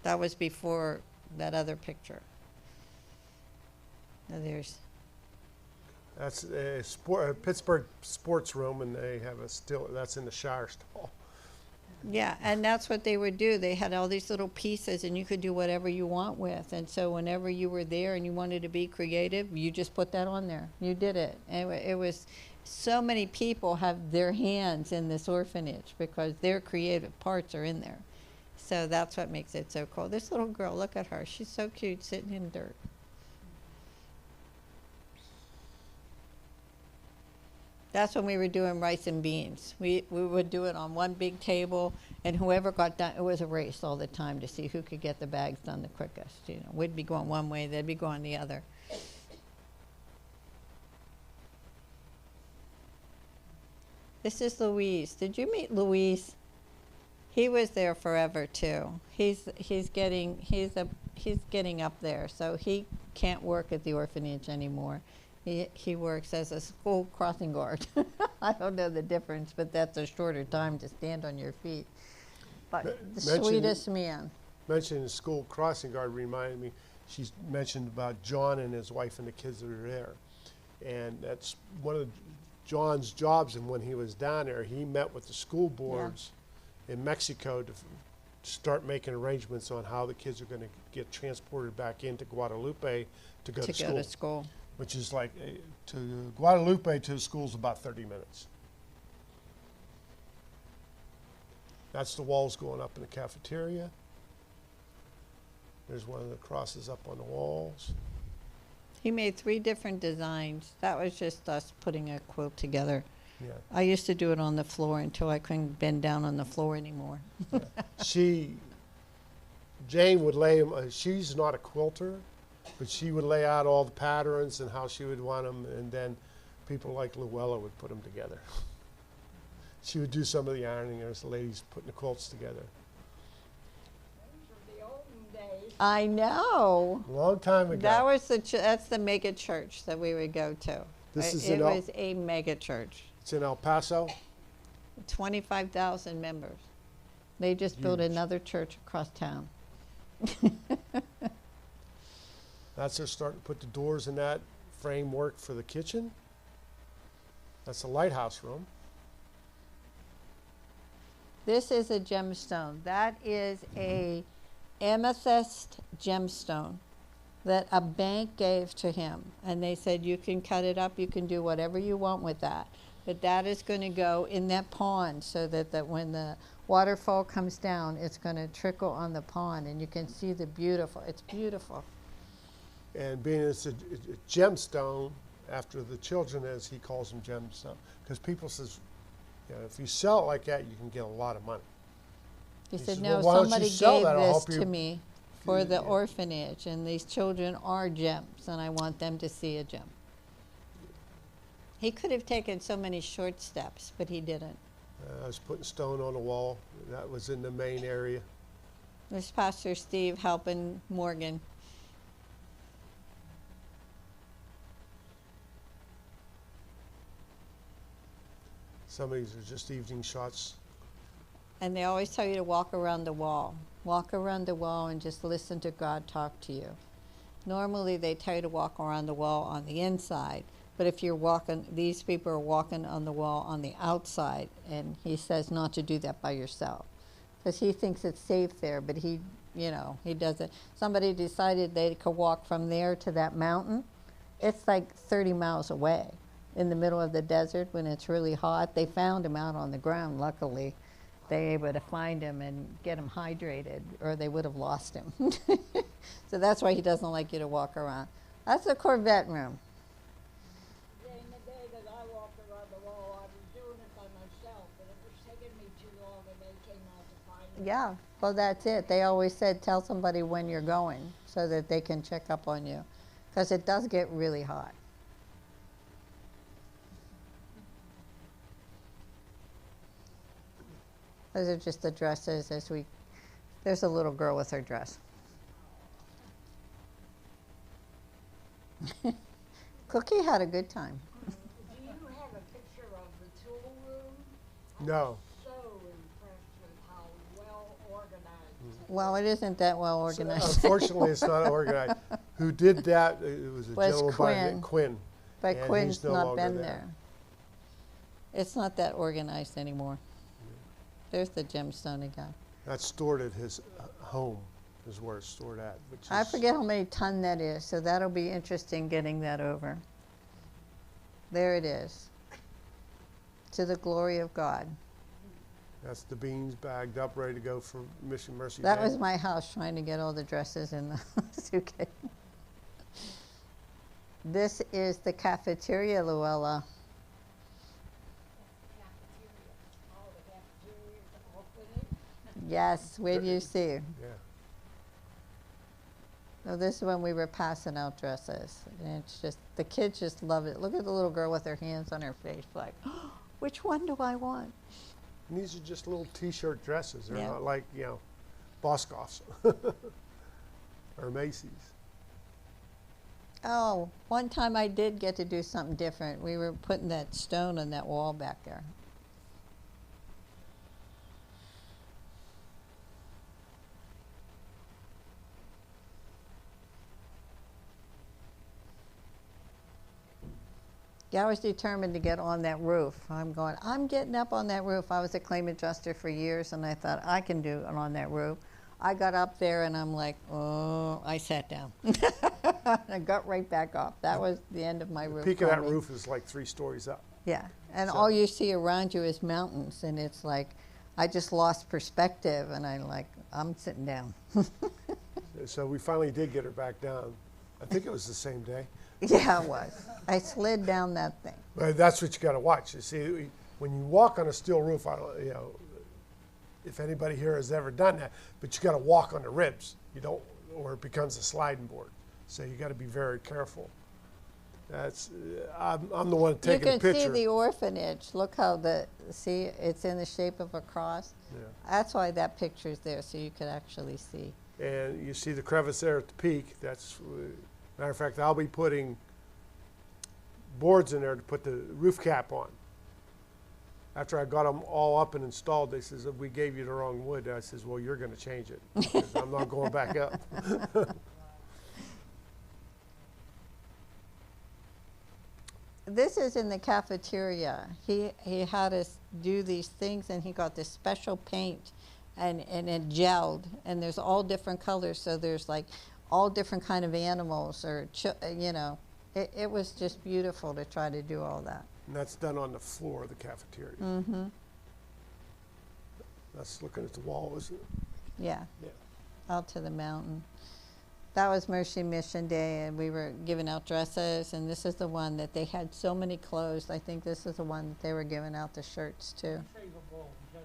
[SPEAKER 2] That was before that other picture. Now there's
[SPEAKER 3] That's a Pittsburgh sports room, and they have that's in the shower stall.
[SPEAKER 2] yeah, and that's what they would do. They had all these little pieces, and you could do whatever you want with. And so whenever you were there and you wanted to be creative, you just put that on there. You did it. And it was so many people have their hands in this orphanage because their creative parts are in there. So that's what makes it so cool. This little girl, look at her. She's so cute sitting in dirt. That's when we were doing rice and beans. We would do it on one big table, and whoever got done, it was a race all the time to see who could get the bags done the quickest. You know, we'd be going one way, they'd be going the other. This is Louise. Did you meet Louise? He was there forever too. He's getting up there, so he can't work at the orphanage anymore. He works as a school crossing guard. I don't know the difference, but that's a shorter time to stand on your feet. But the sweetest man.
[SPEAKER 3] Mentioning the school crossing guard reminded me, she's mentioned about John and his wife and the kids that are there. And that's one of John's jobs, and when he was down there, he met with the school boards in Mexico to start making arrangements on how the kids are going to get transported back into Guadalupe to go to school. Which is like, to Guadalupe to the school is about 30 minutes. That's the walls going up in the cafeteria. There's one of the crosses up on the walls.
[SPEAKER 2] He made 3 different designs. That was just us putting a quilt together.
[SPEAKER 3] Yeah.
[SPEAKER 2] I used to do it on the floor until I couldn't bend down on the floor anymore.
[SPEAKER 3] Jane would lay them, she's not a quilter, but she would lay out all the patterns and how she would want them, and then people like Luella would put them together. She would do some of the ironing. There's the ladies putting the quilts together.
[SPEAKER 1] Those were the olden days.
[SPEAKER 2] I know.
[SPEAKER 3] Long time ago.
[SPEAKER 2] That was that's the mega church that we would go to. It was a mega church.
[SPEAKER 3] It's in El Paso.
[SPEAKER 2] 25,000 members. They just built
[SPEAKER 3] Huge.
[SPEAKER 2] another church across town.
[SPEAKER 3] That's their starting to put the doors in that framework for the kitchen. That's the lighthouse room.
[SPEAKER 2] This is a gemstone. That is a amethyst gemstone that a bank gave to him. And they said, you can cut it up, you can do whatever you want with that. But that is going to go in that pond so that when the waterfall comes down, it's going to trickle on the pond and you can see it's beautiful.
[SPEAKER 3] And being it's a gemstone, after the children, as he calls them, gemstones. Because people says, you know, if you sell it like that, you can get a lot of money.
[SPEAKER 2] He
[SPEAKER 3] He
[SPEAKER 2] said,
[SPEAKER 3] says,
[SPEAKER 2] no,
[SPEAKER 3] "Well, why don't you
[SPEAKER 2] somebody
[SPEAKER 3] sell
[SPEAKER 2] gave
[SPEAKER 3] that? I'll
[SPEAKER 2] this
[SPEAKER 3] help you
[SPEAKER 2] to me for the
[SPEAKER 3] yeah.
[SPEAKER 2] orphanage, and these children are gems, and I want them to see a gem. He could have taken so many short steps, but he didn't.
[SPEAKER 3] I was putting stone on the wall. That was in the main area.
[SPEAKER 2] This Pastor Steve helping Morgan.
[SPEAKER 3] Some of these are just evening shots.
[SPEAKER 2] And they always tell you to walk around the wall. Walk around the wall and just listen to God talk to you. Normally they tell you to walk around the wall on the inside, but if you're walking, these people are walking on the wall on the outside, and he says not to do that by yourself. Because he thinks it's safe there, but he, you know, he doesn't. Somebody decided they could walk from there to that mountain. It's like 30 miles away in the middle of the desert when it's really hot. They found him out on the ground, luckily. They were able to find him and get him hydrated, or they would have lost him. So that's why he doesn't like you to walk around. That's the Corvette room.
[SPEAKER 1] In the day that I walked around the wall, I was doing it by myself, but it was taking me too long, and they came out to find me.
[SPEAKER 2] Yeah, well, that's it. They always said tell somebody when you're going so that they can check up on you, because it does get really hot. Those are just the dresses there's a little girl with her dress. Cookie had a good time.
[SPEAKER 1] Do you have a picture of the tool room?
[SPEAKER 3] No.
[SPEAKER 1] So impressed with how well organized.
[SPEAKER 2] Well, it isn't that well
[SPEAKER 3] So,
[SPEAKER 2] organized.
[SPEAKER 3] unfortunately, it's not organized. Who did that? It was a
[SPEAKER 2] Was
[SPEAKER 3] gentleman by the
[SPEAKER 2] Quinn.
[SPEAKER 3] name Quinn.
[SPEAKER 2] But
[SPEAKER 3] and
[SPEAKER 2] Quinn's
[SPEAKER 3] he's no
[SPEAKER 2] not
[SPEAKER 3] longer
[SPEAKER 2] been
[SPEAKER 3] there.
[SPEAKER 2] there. It's not that organized anymore. There's the gemstone again.
[SPEAKER 3] That's stored at his home, is where it's stored at. Which
[SPEAKER 2] I
[SPEAKER 3] is,
[SPEAKER 2] forget how many ton that is, so that'll be interesting getting that over. There it is. To the glory of God.
[SPEAKER 3] That's the beans bagged up, ready to go for Mission Mercy
[SPEAKER 2] That
[SPEAKER 3] Day.
[SPEAKER 2] was my house trying to get all the dresses in the suitcase. This is the cafeteria, Luella.
[SPEAKER 1] All the cafeterias all finished.
[SPEAKER 2] Yes, where do you see?
[SPEAKER 3] Yeah.
[SPEAKER 2] No, this is when we were passing out dresses. And it's just, the kids just love it. Look at the little girl with her hands on her face, like, oh, which one do I want?
[SPEAKER 3] And these are just little T-shirt dresses. They're
[SPEAKER 2] Yeah.
[SPEAKER 3] not like, you know, Boscov's or Macy's.
[SPEAKER 2] Oh, one time I did get to do something different. We were putting that stone on that wall back there. Yeah, I was determined to get on that roof. I'm getting up on that roof. I was a claim adjuster for years, and I thought, I can do it on that roof. I got up there, and I'm like, oh, I sat down. I got right back up. That was the end of my
[SPEAKER 3] The
[SPEAKER 2] roof.
[SPEAKER 3] peak of that
[SPEAKER 2] climbing.
[SPEAKER 3] roof is like 3 stories up.
[SPEAKER 2] Yeah, and
[SPEAKER 3] So-
[SPEAKER 2] all you see around you is mountains, and it's like, I just lost perspective, and I'm sitting down.
[SPEAKER 3] So we finally did get her back down. I think it was the same day.
[SPEAKER 2] Yeah, it was. I slid down that thing.
[SPEAKER 3] But that's what you got to watch. You see, when you walk on a steel roof, I don't, you know, if anybody here has ever done that, but you got to walk on the ribs. You don't, or it becomes a sliding board. So you got to be very careful. That's, I'm the one
[SPEAKER 2] You
[SPEAKER 3] taking
[SPEAKER 2] can
[SPEAKER 3] a picture.
[SPEAKER 2] see the orphanage. Look how see, it's in the shape of a cross.
[SPEAKER 3] Yeah.
[SPEAKER 2] That's why that picture's there, so you could actually see.
[SPEAKER 3] And you see the crevice there at the peak. That's, matter of fact, I'll be putting boards in there to put the roof cap on. After I got them all up and installed, they says, we gave you the wrong wood. I says, well, you're going to change it. Because I'm not going back up.
[SPEAKER 2] This is in the cafeteria. He had us do these things, and he got this special paint, and it gelled, and there's all different colors, so there's like all different kind of animals, or you know, it was just beautiful to try to do all that.
[SPEAKER 3] And that's done on the floor of the cafeteria.
[SPEAKER 2] Mm-hmm.
[SPEAKER 3] That's looking at the wall, isn't it?
[SPEAKER 2] Yeah.
[SPEAKER 3] Yeah.
[SPEAKER 2] Out to the mountain. That was Mercy Mission Day, and we were giving out dresses, and this is the one that they had so many clothes. I think this is the one that they were giving out the shirts to.
[SPEAKER 5] Save a bowl, is that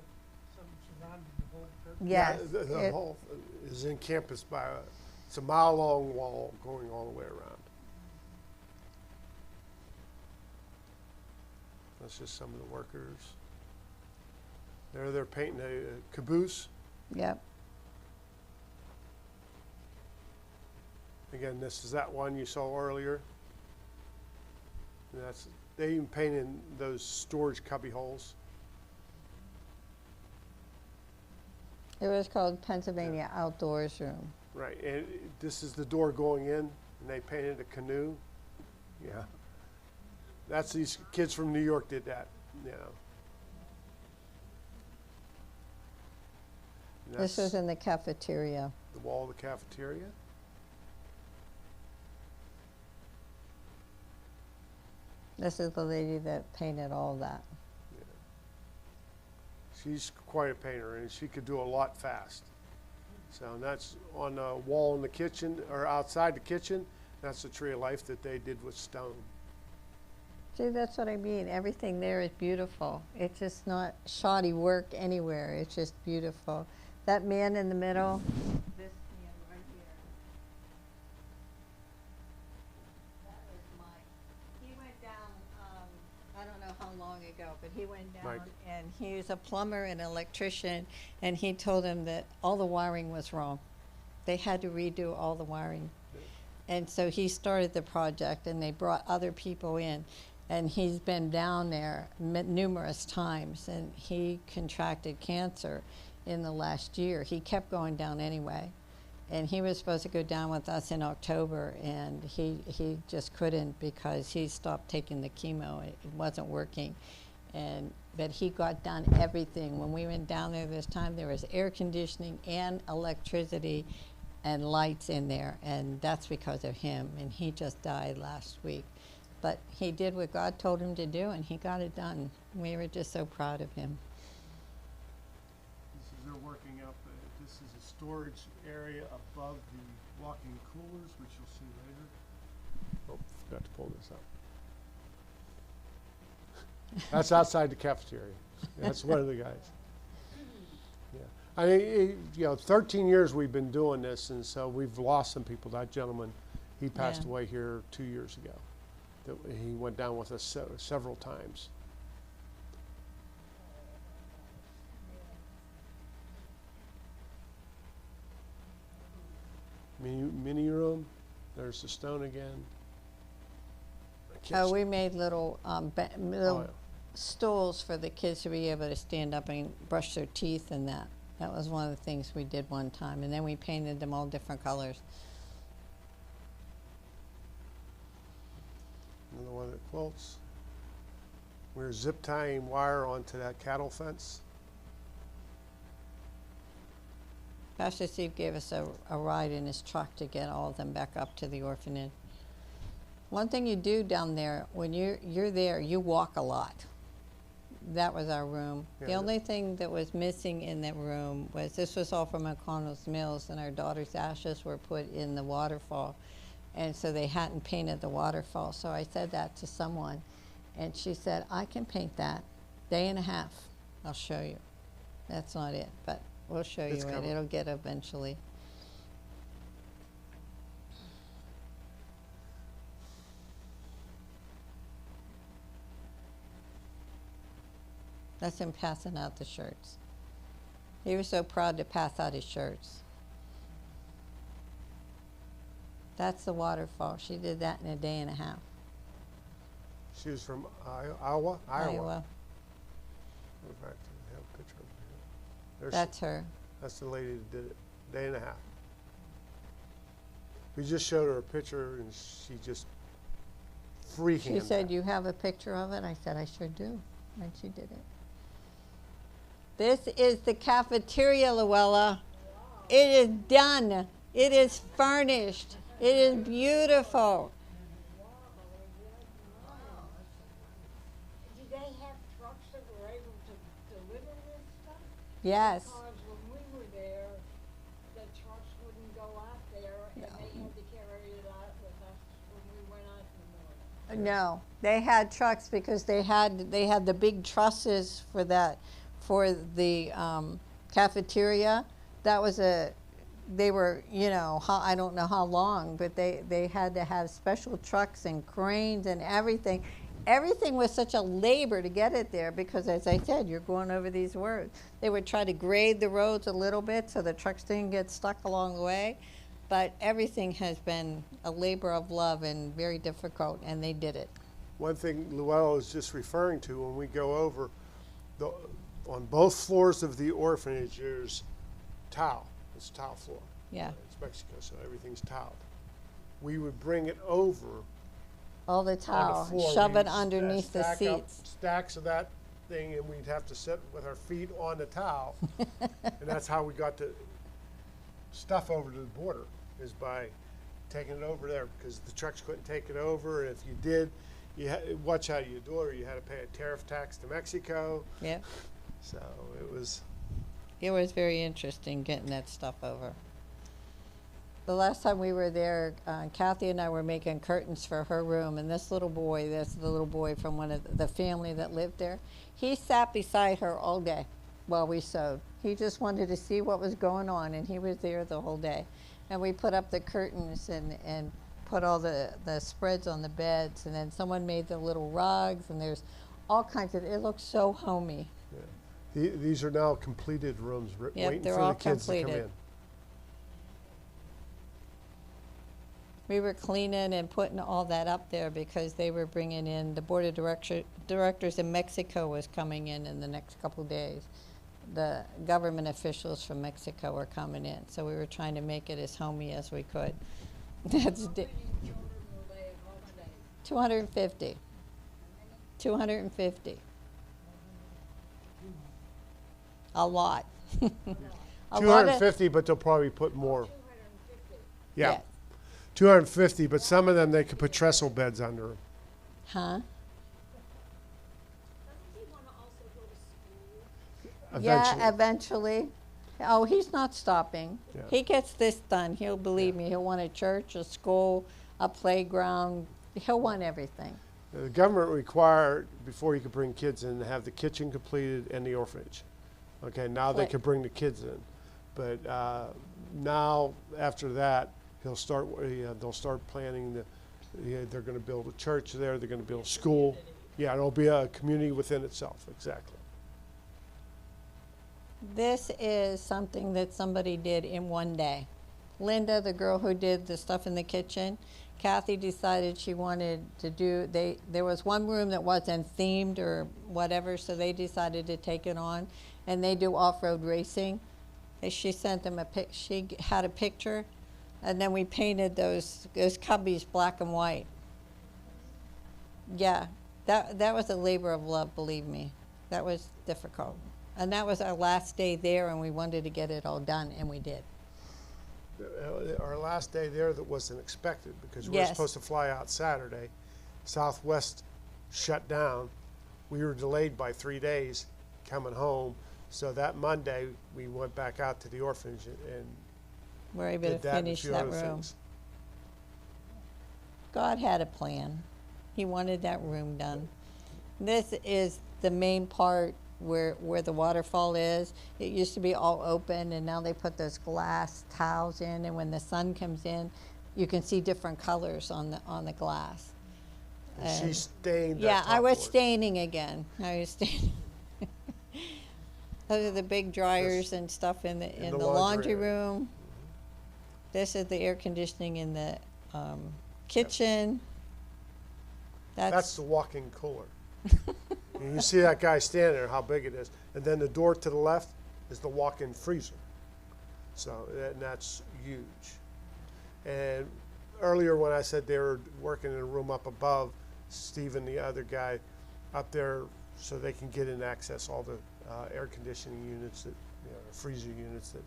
[SPEAKER 5] something surrounding the whole church?
[SPEAKER 2] Yes.
[SPEAKER 3] Yeah, the
[SPEAKER 2] it-
[SPEAKER 3] whole is in campus it's a mile-long wall going all the way around. That's just some of the workers. They're painting a caboose.
[SPEAKER 2] Yep.
[SPEAKER 3] Again, this is that one you saw earlier. And they even painted those storage cubby holes.
[SPEAKER 2] It was called Pennsylvania Outdoors Room.
[SPEAKER 3] Right, and this is the door going in, and they painted a canoe. Yeah. That's these kids from New York did that, you know. And
[SPEAKER 2] This
[SPEAKER 3] that's
[SPEAKER 2] was in the cafeteria.
[SPEAKER 3] the wall of the cafeteria.
[SPEAKER 2] This is the lady that painted all that.
[SPEAKER 3] She's quite a painter, and she could do a lot fast. So and that's on the wall in the kitchen, or outside the kitchen. That's the tree of life that they did with stone.
[SPEAKER 2] See, that's what I mean. Everything there is beautiful. It's just not shoddy work anywhere. It's just beautiful. That man in the middle, this man right here, that is Mike. He went down, I don't know how long ago, but he went down
[SPEAKER 3] Mike.
[SPEAKER 2] and he was a plumber and electrician, and he told him that all the wiring was wrong. They had to redo all the wiring. And so he started the project, and they brought other people in. And he's been down there numerous times, and he contracted cancer in the last year. He kept going down anyway. And he was supposed to go down with us in October, and he just couldn't because he stopped taking the chemo. It wasn't working. But he got done everything. When we went down there this time, there was air conditioning and electricity and lights in there, and that's because of him. And he just died last week. But he did what God told him to do, and he got it done. We were just so proud of him.
[SPEAKER 3] This is they're working up. This is a storage area above the walk-in coolers, which you'll see later. Oh, forgot to pull this up. That's outside the cafeteria. That's one of the guys. Yeah, I mean, 13 years we've been doing this, and so we've lost some people. That gentleman, he passed
[SPEAKER 2] Yeah.
[SPEAKER 3] away here 2 years ago. He went down with us several times. Mini room. There's the stone again.
[SPEAKER 2] We made little, little
[SPEAKER 3] Oh, yeah.
[SPEAKER 2] stools for the kids to be able to stand up and brush their teeth and that. That was one of the things we did one time. And then we painted them all different colors.
[SPEAKER 3] Another one of the quilts. We're zip tying wire onto that cattle fence.
[SPEAKER 2] Pastor Steve gave us a ride in his truck to get all of them back up to the orphanage. One thing you do down there, when you're there, you walk a lot. That was our room.
[SPEAKER 3] Yeah,
[SPEAKER 2] The only thing that was missing in that room was, this was all from McConnell's Mills, and our daughter's ashes were put in the waterfall. And so they hadn't painted the waterfall. So I said that to someone, and she said, I can paint that. Day and a half. I'll show you. That's not it, but we'll show you
[SPEAKER 3] It's
[SPEAKER 2] it.
[SPEAKER 3] coming.
[SPEAKER 2] It'll get eventually. That's him passing out the shirts. He was so proud to pass out his shirts. That's the waterfall. She did that in a day and a half.
[SPEAKER 3] She was from Iowa.
[SPEAKER 2] Iowa.
[SPEAKER 3] In fact, I have a picture of her. There's,
[SPEAKER 2] That's her.
[SPEAKER 3] that's the lady that did it. Day and a half. We just showed her a picture, and she just freaking.
[SPEAKER 2] She said, you have a picture of it? I said, I sure do. And she did it. This is the cafeteria, Luella. It is done. It is furnished. It is beautiful.
[SPEAKER 1] Do they have trucks that were able to deliver this stuff?
[SPEAKER 2] Yes.
[SPEAKER 1] Because when we were there, the trucks wouldn't go out there, and they
[SPEAKER 2] No, they had trucks because they had the big trusses for that, for the cafeteria. That was they were, I don't know how long, but they had to have special trucks and cranes and everything. Everything was such a labor to get it there because, as I said, you're going over these words. They would try to grade the roads a little bit so the trucks didn't get stuck along the way. But everything has been a labor of love and very difficult, and they did it.
[SPEAKER 3] One thing Luella was just referring to when we go over, on both floors of the orphanage, there's tile. It's tile floor.
[SPEAKER 2] Yeah.
[SPEAKER 3] It's Mexico, so everything's tiled. We would bring it over
[SPEAKER 2] All the
[SPEAKER 3] on the
[SPEAKER 2] towel,
[SPEAKER 3] floor.
[SPEAKER 2] shove
[SPEAKER 3] We'd
[SPEAKER 2] it underneath the
[SPEAKER 3] stack up
[SPEAKER 2] seats.
[SPEAKER 3] stacks of that thing, and we'd have to sit with our feet on the towel. And that's how we got the stuff over to the border, is by taking it over there, because the trucks couldn't take it over. And if you did, watch how you do it. You had to pay a tariff tax to Mexico.
[SPEAKER 2] Yeah.
[SPEAKER 3] So it was.
[SPEAKER 2] It was very interesting getting that stuff over. The last time we were there, Kathy and I were making curtains for her room, and this little boy, that's the little boy from one of the family that lived there, he sat beside her all day while we sewed. He just wanted to see what was going on, and he was there the whole day. And we put up the curtains and put all the spreads on the beds, and then someone made the little rugs, and there's all kinds of, it looks so homey.
[SPEAKER 3] These are now completed rooms,
[SPEAKER 2] Yep,
[SPEAKER 3] waiting
[SPEAKER 2] they're
[SPEAKER 3] for
[SPEAKER 2] all
[SPEAKER 3] the kids to come
[SPEAKER 2] completed.
[SPEAKER 3] in.
[SPEAKER 2] We were cleaning and putting all that up there because they were bringing in, the board of directors in Mexico was coming in the next couple of days. The government officials from Mexico are coming in, so we were trying to make it as homey as we could. That's 250. 250. A lot. A lot of-
[SPEAKER 3] 250, but they'll probably put more. Yeah.
[SPEAKER 2] Yeah.
[SPEAKER 3] 250, but some of them they could put trestle beds under them.
[SPEAKER 2] Huh?
[SPEAKER 3] Eventually.
[SPEAKER 2] Yeah, eventually. Oh, he's not stopping.
[SPEAKER 3] Yeah.
[SPEAKER 2] He gets this done. He'll believe me. He'll want a church, a school, a playground. He'll want everything.
[SPEAKER 3] The government required, before you could bring kids in, to have the kitchen completed and the orphanage. Okay, now they
[SPEAKER 2] Right.
[SPEAKER 3] could bring the kids in. But now, after that, they'll start planning they're going to build a church there, they're going to build a school. Yeah, it'll be a community within itself, exactly.
[SPEAKER 2] This is something that somebody did in one day. Linda, the girl who did the stuff in the kitchen, Kathy decided she wanted to do, there was one room that wasn't themed or whatever, so they decided to take it on, and they do off-road racing. And she sent them she had a picture, and then we painted those cubbies black and white. Yeah, that was a labor of love, believe me. That was difficult. And that was our last day there, and we wanted to get it all done, and we did.
[SPEAKER 3] Our last day there that wasn't expected, because we were
[SPEAKER 2] Yes.
[SPEAKER 3] supposed to fly out Saturday. Southwest shut down. We were delayed by 3 days coming home. So that Monday, we went back out to the orphanage and
[SPEAKER 2] We're able to
[SPEAKER 3] did that and a
[SPEAKER 2] finish
[SPEAKER 3] few
[SPEAKER 2] that
[SPEAKER 3] other
[SPEAKER 2] room.
[SPEAKER 3] things.
[SPEAKER 2] God had a plan. He wanted that room done. This is the main part where the waterfall is. It used to be all open, and now they put those glass tiles in, and when the sun comes in, you can see different colors on the glass.
[SPEAKER 3] And she
[SPEAKER 2] And-
[SPEAKER 3] stained that
[SPEAKER 2] Yeah, I was
[SPEAKER 3] top board.
[SPEAKER 2] staining again. I was staining. Those are the big dryers and stuff in the
[SPEAKER 3] the
[SPEAKER 2] laundry
[SPEAKER 3] laundry area.
[SPEAKER 2] room. This is the air conditioning in the kitchen.
[SPEAKER 3] That's the walk-in cooler. And you see that guy standing there, how big it is. And then the door to the left is the walk-in freezer. So, and that's huge. And earlier when I said they were working in a room up above, Steve and the other guy up there, so they can get and access all the air conditioning units, freezer units that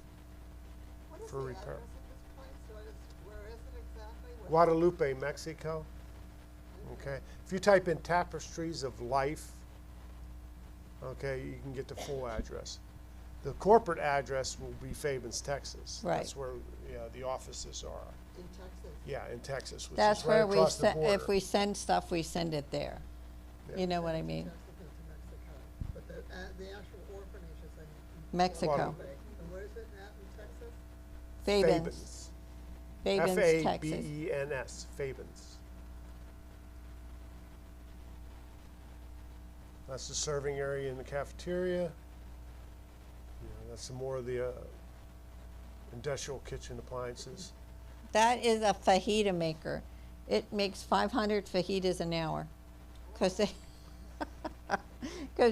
[SPEAKER 4] What is
[SPEAKER 3] for
[SPEAKER 4] the
[SPEAKER 3] repair.
[SPEAKER 4] address of this place? Where is it exactly?
[SPEAKER 3] Guadalupe, Mexico. Okay, if you type in Tapestries of Life, okay, you can get the full address. The corporate address will be Fabens, Texas.
[SPEAKER 2] Right.
[SPEAKER 3] That's where the offices are.
[SPEAKER 4] In Texas.
[SPEAKER 3] Yeah, in Texas, which
[SPEAKER 2] That's
[SPEAKER 3] is right
[SPEAKER 2] where we,
[SPEAKER 3] across the border.
[SPEAKER 2] if we send stuff, we send it there.
[SPEAKER 3] Yeah.
[SPEAKER 2] You know what I mean?
[SPEAKER 4] Texas and to Mexico. But the actual orphanage is in
[SPEAKER 2] Mexico.
[SPEAKER 3] Guadalupe.
[SPEAKER 4] And where is it at in Texas?
[SPEAKER 2] Fabens. Fabens, Texas.
[SPEAKER 3] Fabens. Fabens. That's the serving area in the cafeteria. That's some more of the industrial kitchen appliances.
[SPEAKER 2] That is a fajita maker. It makes 500 fajitas an hour. Because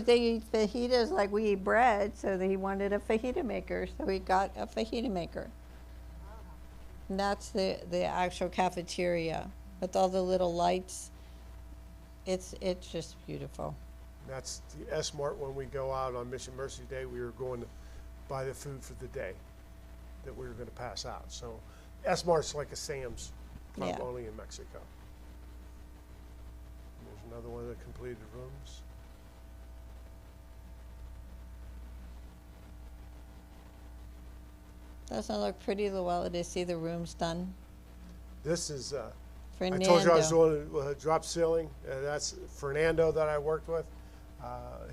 [SPEAKER 2] they, eat fajitas like we eat bread, so he wanted a fajita maker, so he got a fajita maker. And that's the actual cafeteria with all the little lights. It's just beautiful.
[SPEAKER 3] That's the S-Mart. When we go out on Mission Mercy Day, we were going to buy the food for the day that we were going to pass out. So S-Mart's like a Sam's Club,
[SPEAKER 2] Yeah.
[SPEAKER 3] only in Mexico. And there's another one of the completed rooms.
[SPEAKER 2] Doesn't it look pretty, Luella, to see the rooms done?
[SPEAKER 3] This is,
[SPEAKER 2] Fernando.
[SPEAKER 3] I told you I was doing drop ceiling. That's Fernando that I worked with.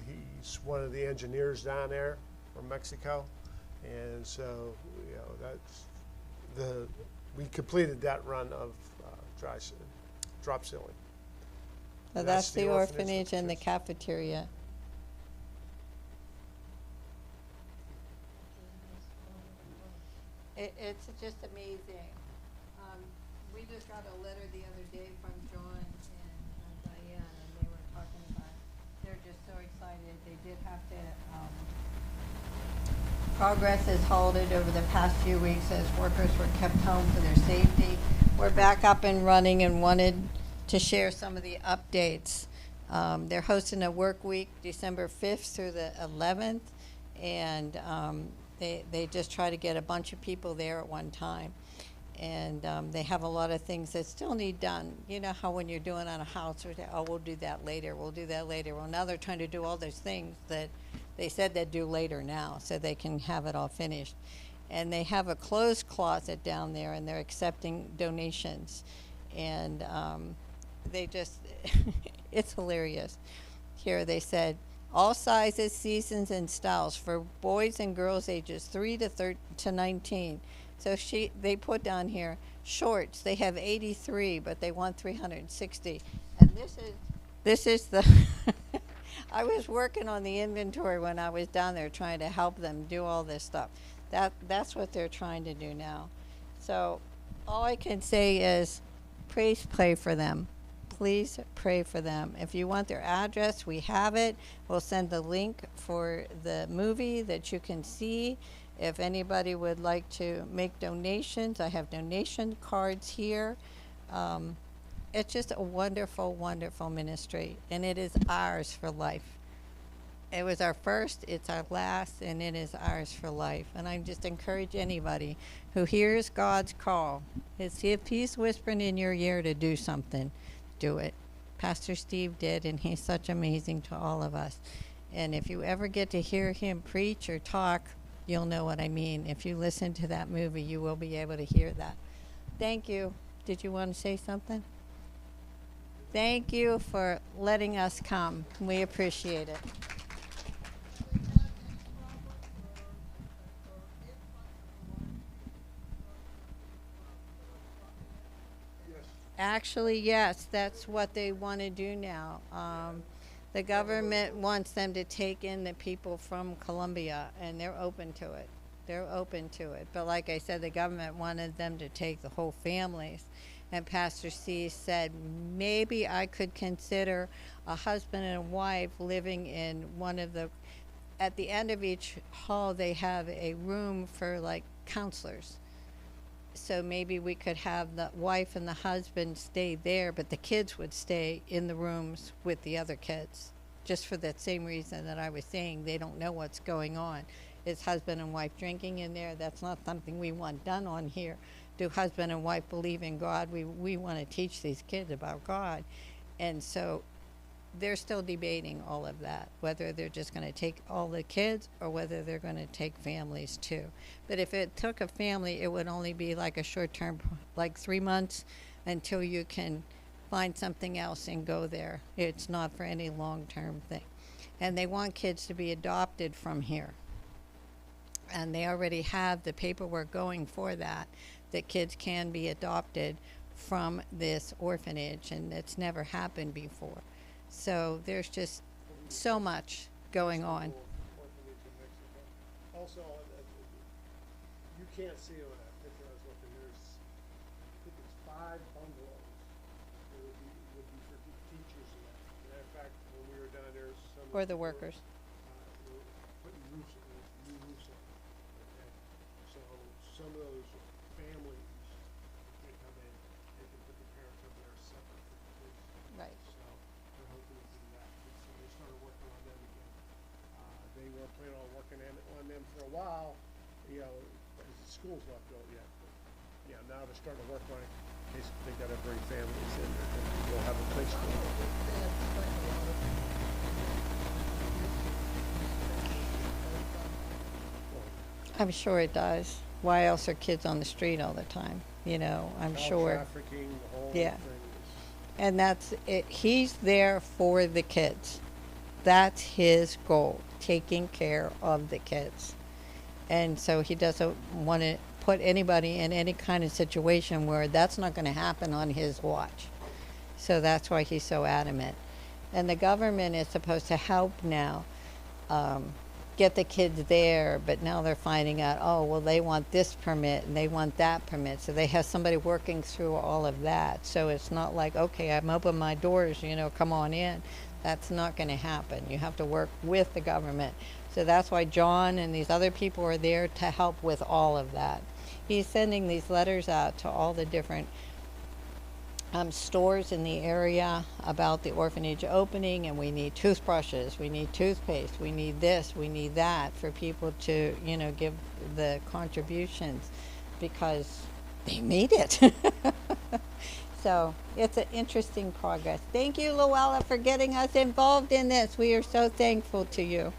[SPEAKER 3] He's one of the engineers down there from Mexico. And so, we completed that run of drop ceiling.
[SPEAKER 2] So
[SPEAKER 3] And
[SPEAKER 2] that's the
[SPEAKER 3] orphanage
[SPEAKER 2] orphanage
[SPEAKER 3] with
[SPEAKER 2] and the
[SPEAKER 3] kids.
[SPEAKER 2] cafeteria. It's just amazing. We just got a letter the other day from John and Diane, and they were talking about, they're just so excited. They did have to, progress is halted over the past few weeks as workers were kept home for their safety. We're back up and running and wanted to share some of the updates. They're hosting a work week December 5th through the 11th, and they just try to get a bunch of people there at one time. And they have a lot of things that still need done. You know how when you're doing on a house, or we'll do that later, we'll do that later. Well, now they're trying to do all those things that they said they'd do later now, so they can have it all finished. And they have a clothes closet down there, and they're accepting donations. And they just, it's hilarious. Here they said, all sizes, seasons, and styles for boys and girls ages 3 to 19. So they put down here shorts. They have 83, but they want 360. And this is the. I was working on the inventory when I was down there trying to help them do all this stuff. That's what they're trying to do now. So all I can say is, please pray for them. Please pray for them. If you want their address, we have it. We'll send the link for the movie that you can see. If anybody would like to make donations, I have donation cards here. It's just a wonderful, wonderful ministry, and it is ours for life. It was our first, it's our last, and it is ours for life. And I just encourage anybody who hears God's call, if he's whispering in your ear to do something, do it. Pastor Steve did, and he's such amazing to all of us. And if you ever get to hear him preach or talk, you'll know what I mean. If you listen to that movie, you will be able to hear that. Thank you. Did you want to say something? Thank you for letting us come. We appreciate it. Actually, yes, that's what they want to do now. The government wants them to take in the people from Colombia, and they're open to it. They're open to it. But like I said, the government wanted them to take the whole families. And Pastor C said, maybe I could consider a husband and a wife living in one of the, at the end of each hall, they have a room for like counselors. So maybe we could have the wife and the husband stay there, but the kids would stay in the rooms with the other kids, just for that same reason that I was saying. They don't know what's going on. Is husband and wife drinking in there? That's not something we want done on here. Do husband and wife believe in God? We want to teach these kids about God. And so they're still debating all of that, whether they're just going to take all the kids or whether they're going to take families too. But if it took a family, it would only be like a short term, like 3 months until you can find something else and go there. It's not for any long term thing. And they want kids to be adopted from here. And they already have the paperwork going for that, that kids can be adopted from this orphanage, and it's never happened before. So there's just so much going on.
[SPEAKER 3] Orphanage in Mexico. Also, you can't see on that picture I was looking, I think it's 5 bungalows that would be for teachers and that. Matter of fact, when we were down there, some
[SPEAKER 2] Or the workers.
[SPEAKER 3] were putting roofs on, new roofs on. Okay? So some of those families, they come in, they can put the parents over there separate from the kids.
[SPEAKER 2] Right.
[SPEAKER 3] So they're hoping to do that. So they started working on them again. They were planning on working on them for a while, you know, because the school's not built yet. But, yeah, now they're starting to work on it in case they gotta bring families in there, then we'll have a place for them.
[SPEAKER 2] I'm sure it does. Why else are kids on the street all the time? You know, I'm
[SPEAKER 3] Child
[SPEAKER 2] sure.
[SPEAKER 3] trafficking, the whole
[SPEAKER 2] Yeah.
[SPEAKER 3] thing is.
[SPEAKER 2] And that's it. He's there for the kids. That's his goal, taking care of the kids. And so he doesn't want to put anybody in any kind of situation where that's not going to happen on his watch. So that's why he's so adamant. And the government is supposed to help now get the kids there, but now they're finding out, oh, well, they want this permit and they want that permit. So they have somebody working through all of that. So it's not like, okay, I'm open my doors, you know, come on in. That's not going to happen. You have to work with the government. So that's why John and these other people are there to help with all of that. He's sending these letters out to all the different stores in the area about the orphanage opening, and we need toothbrushes, we need toothpaste, we need this, we need that, for people to, you know, give the contributions because they need it. So it's an interesting progress. Thank you, Luella, for getting us involved in this. We are so thankful to you.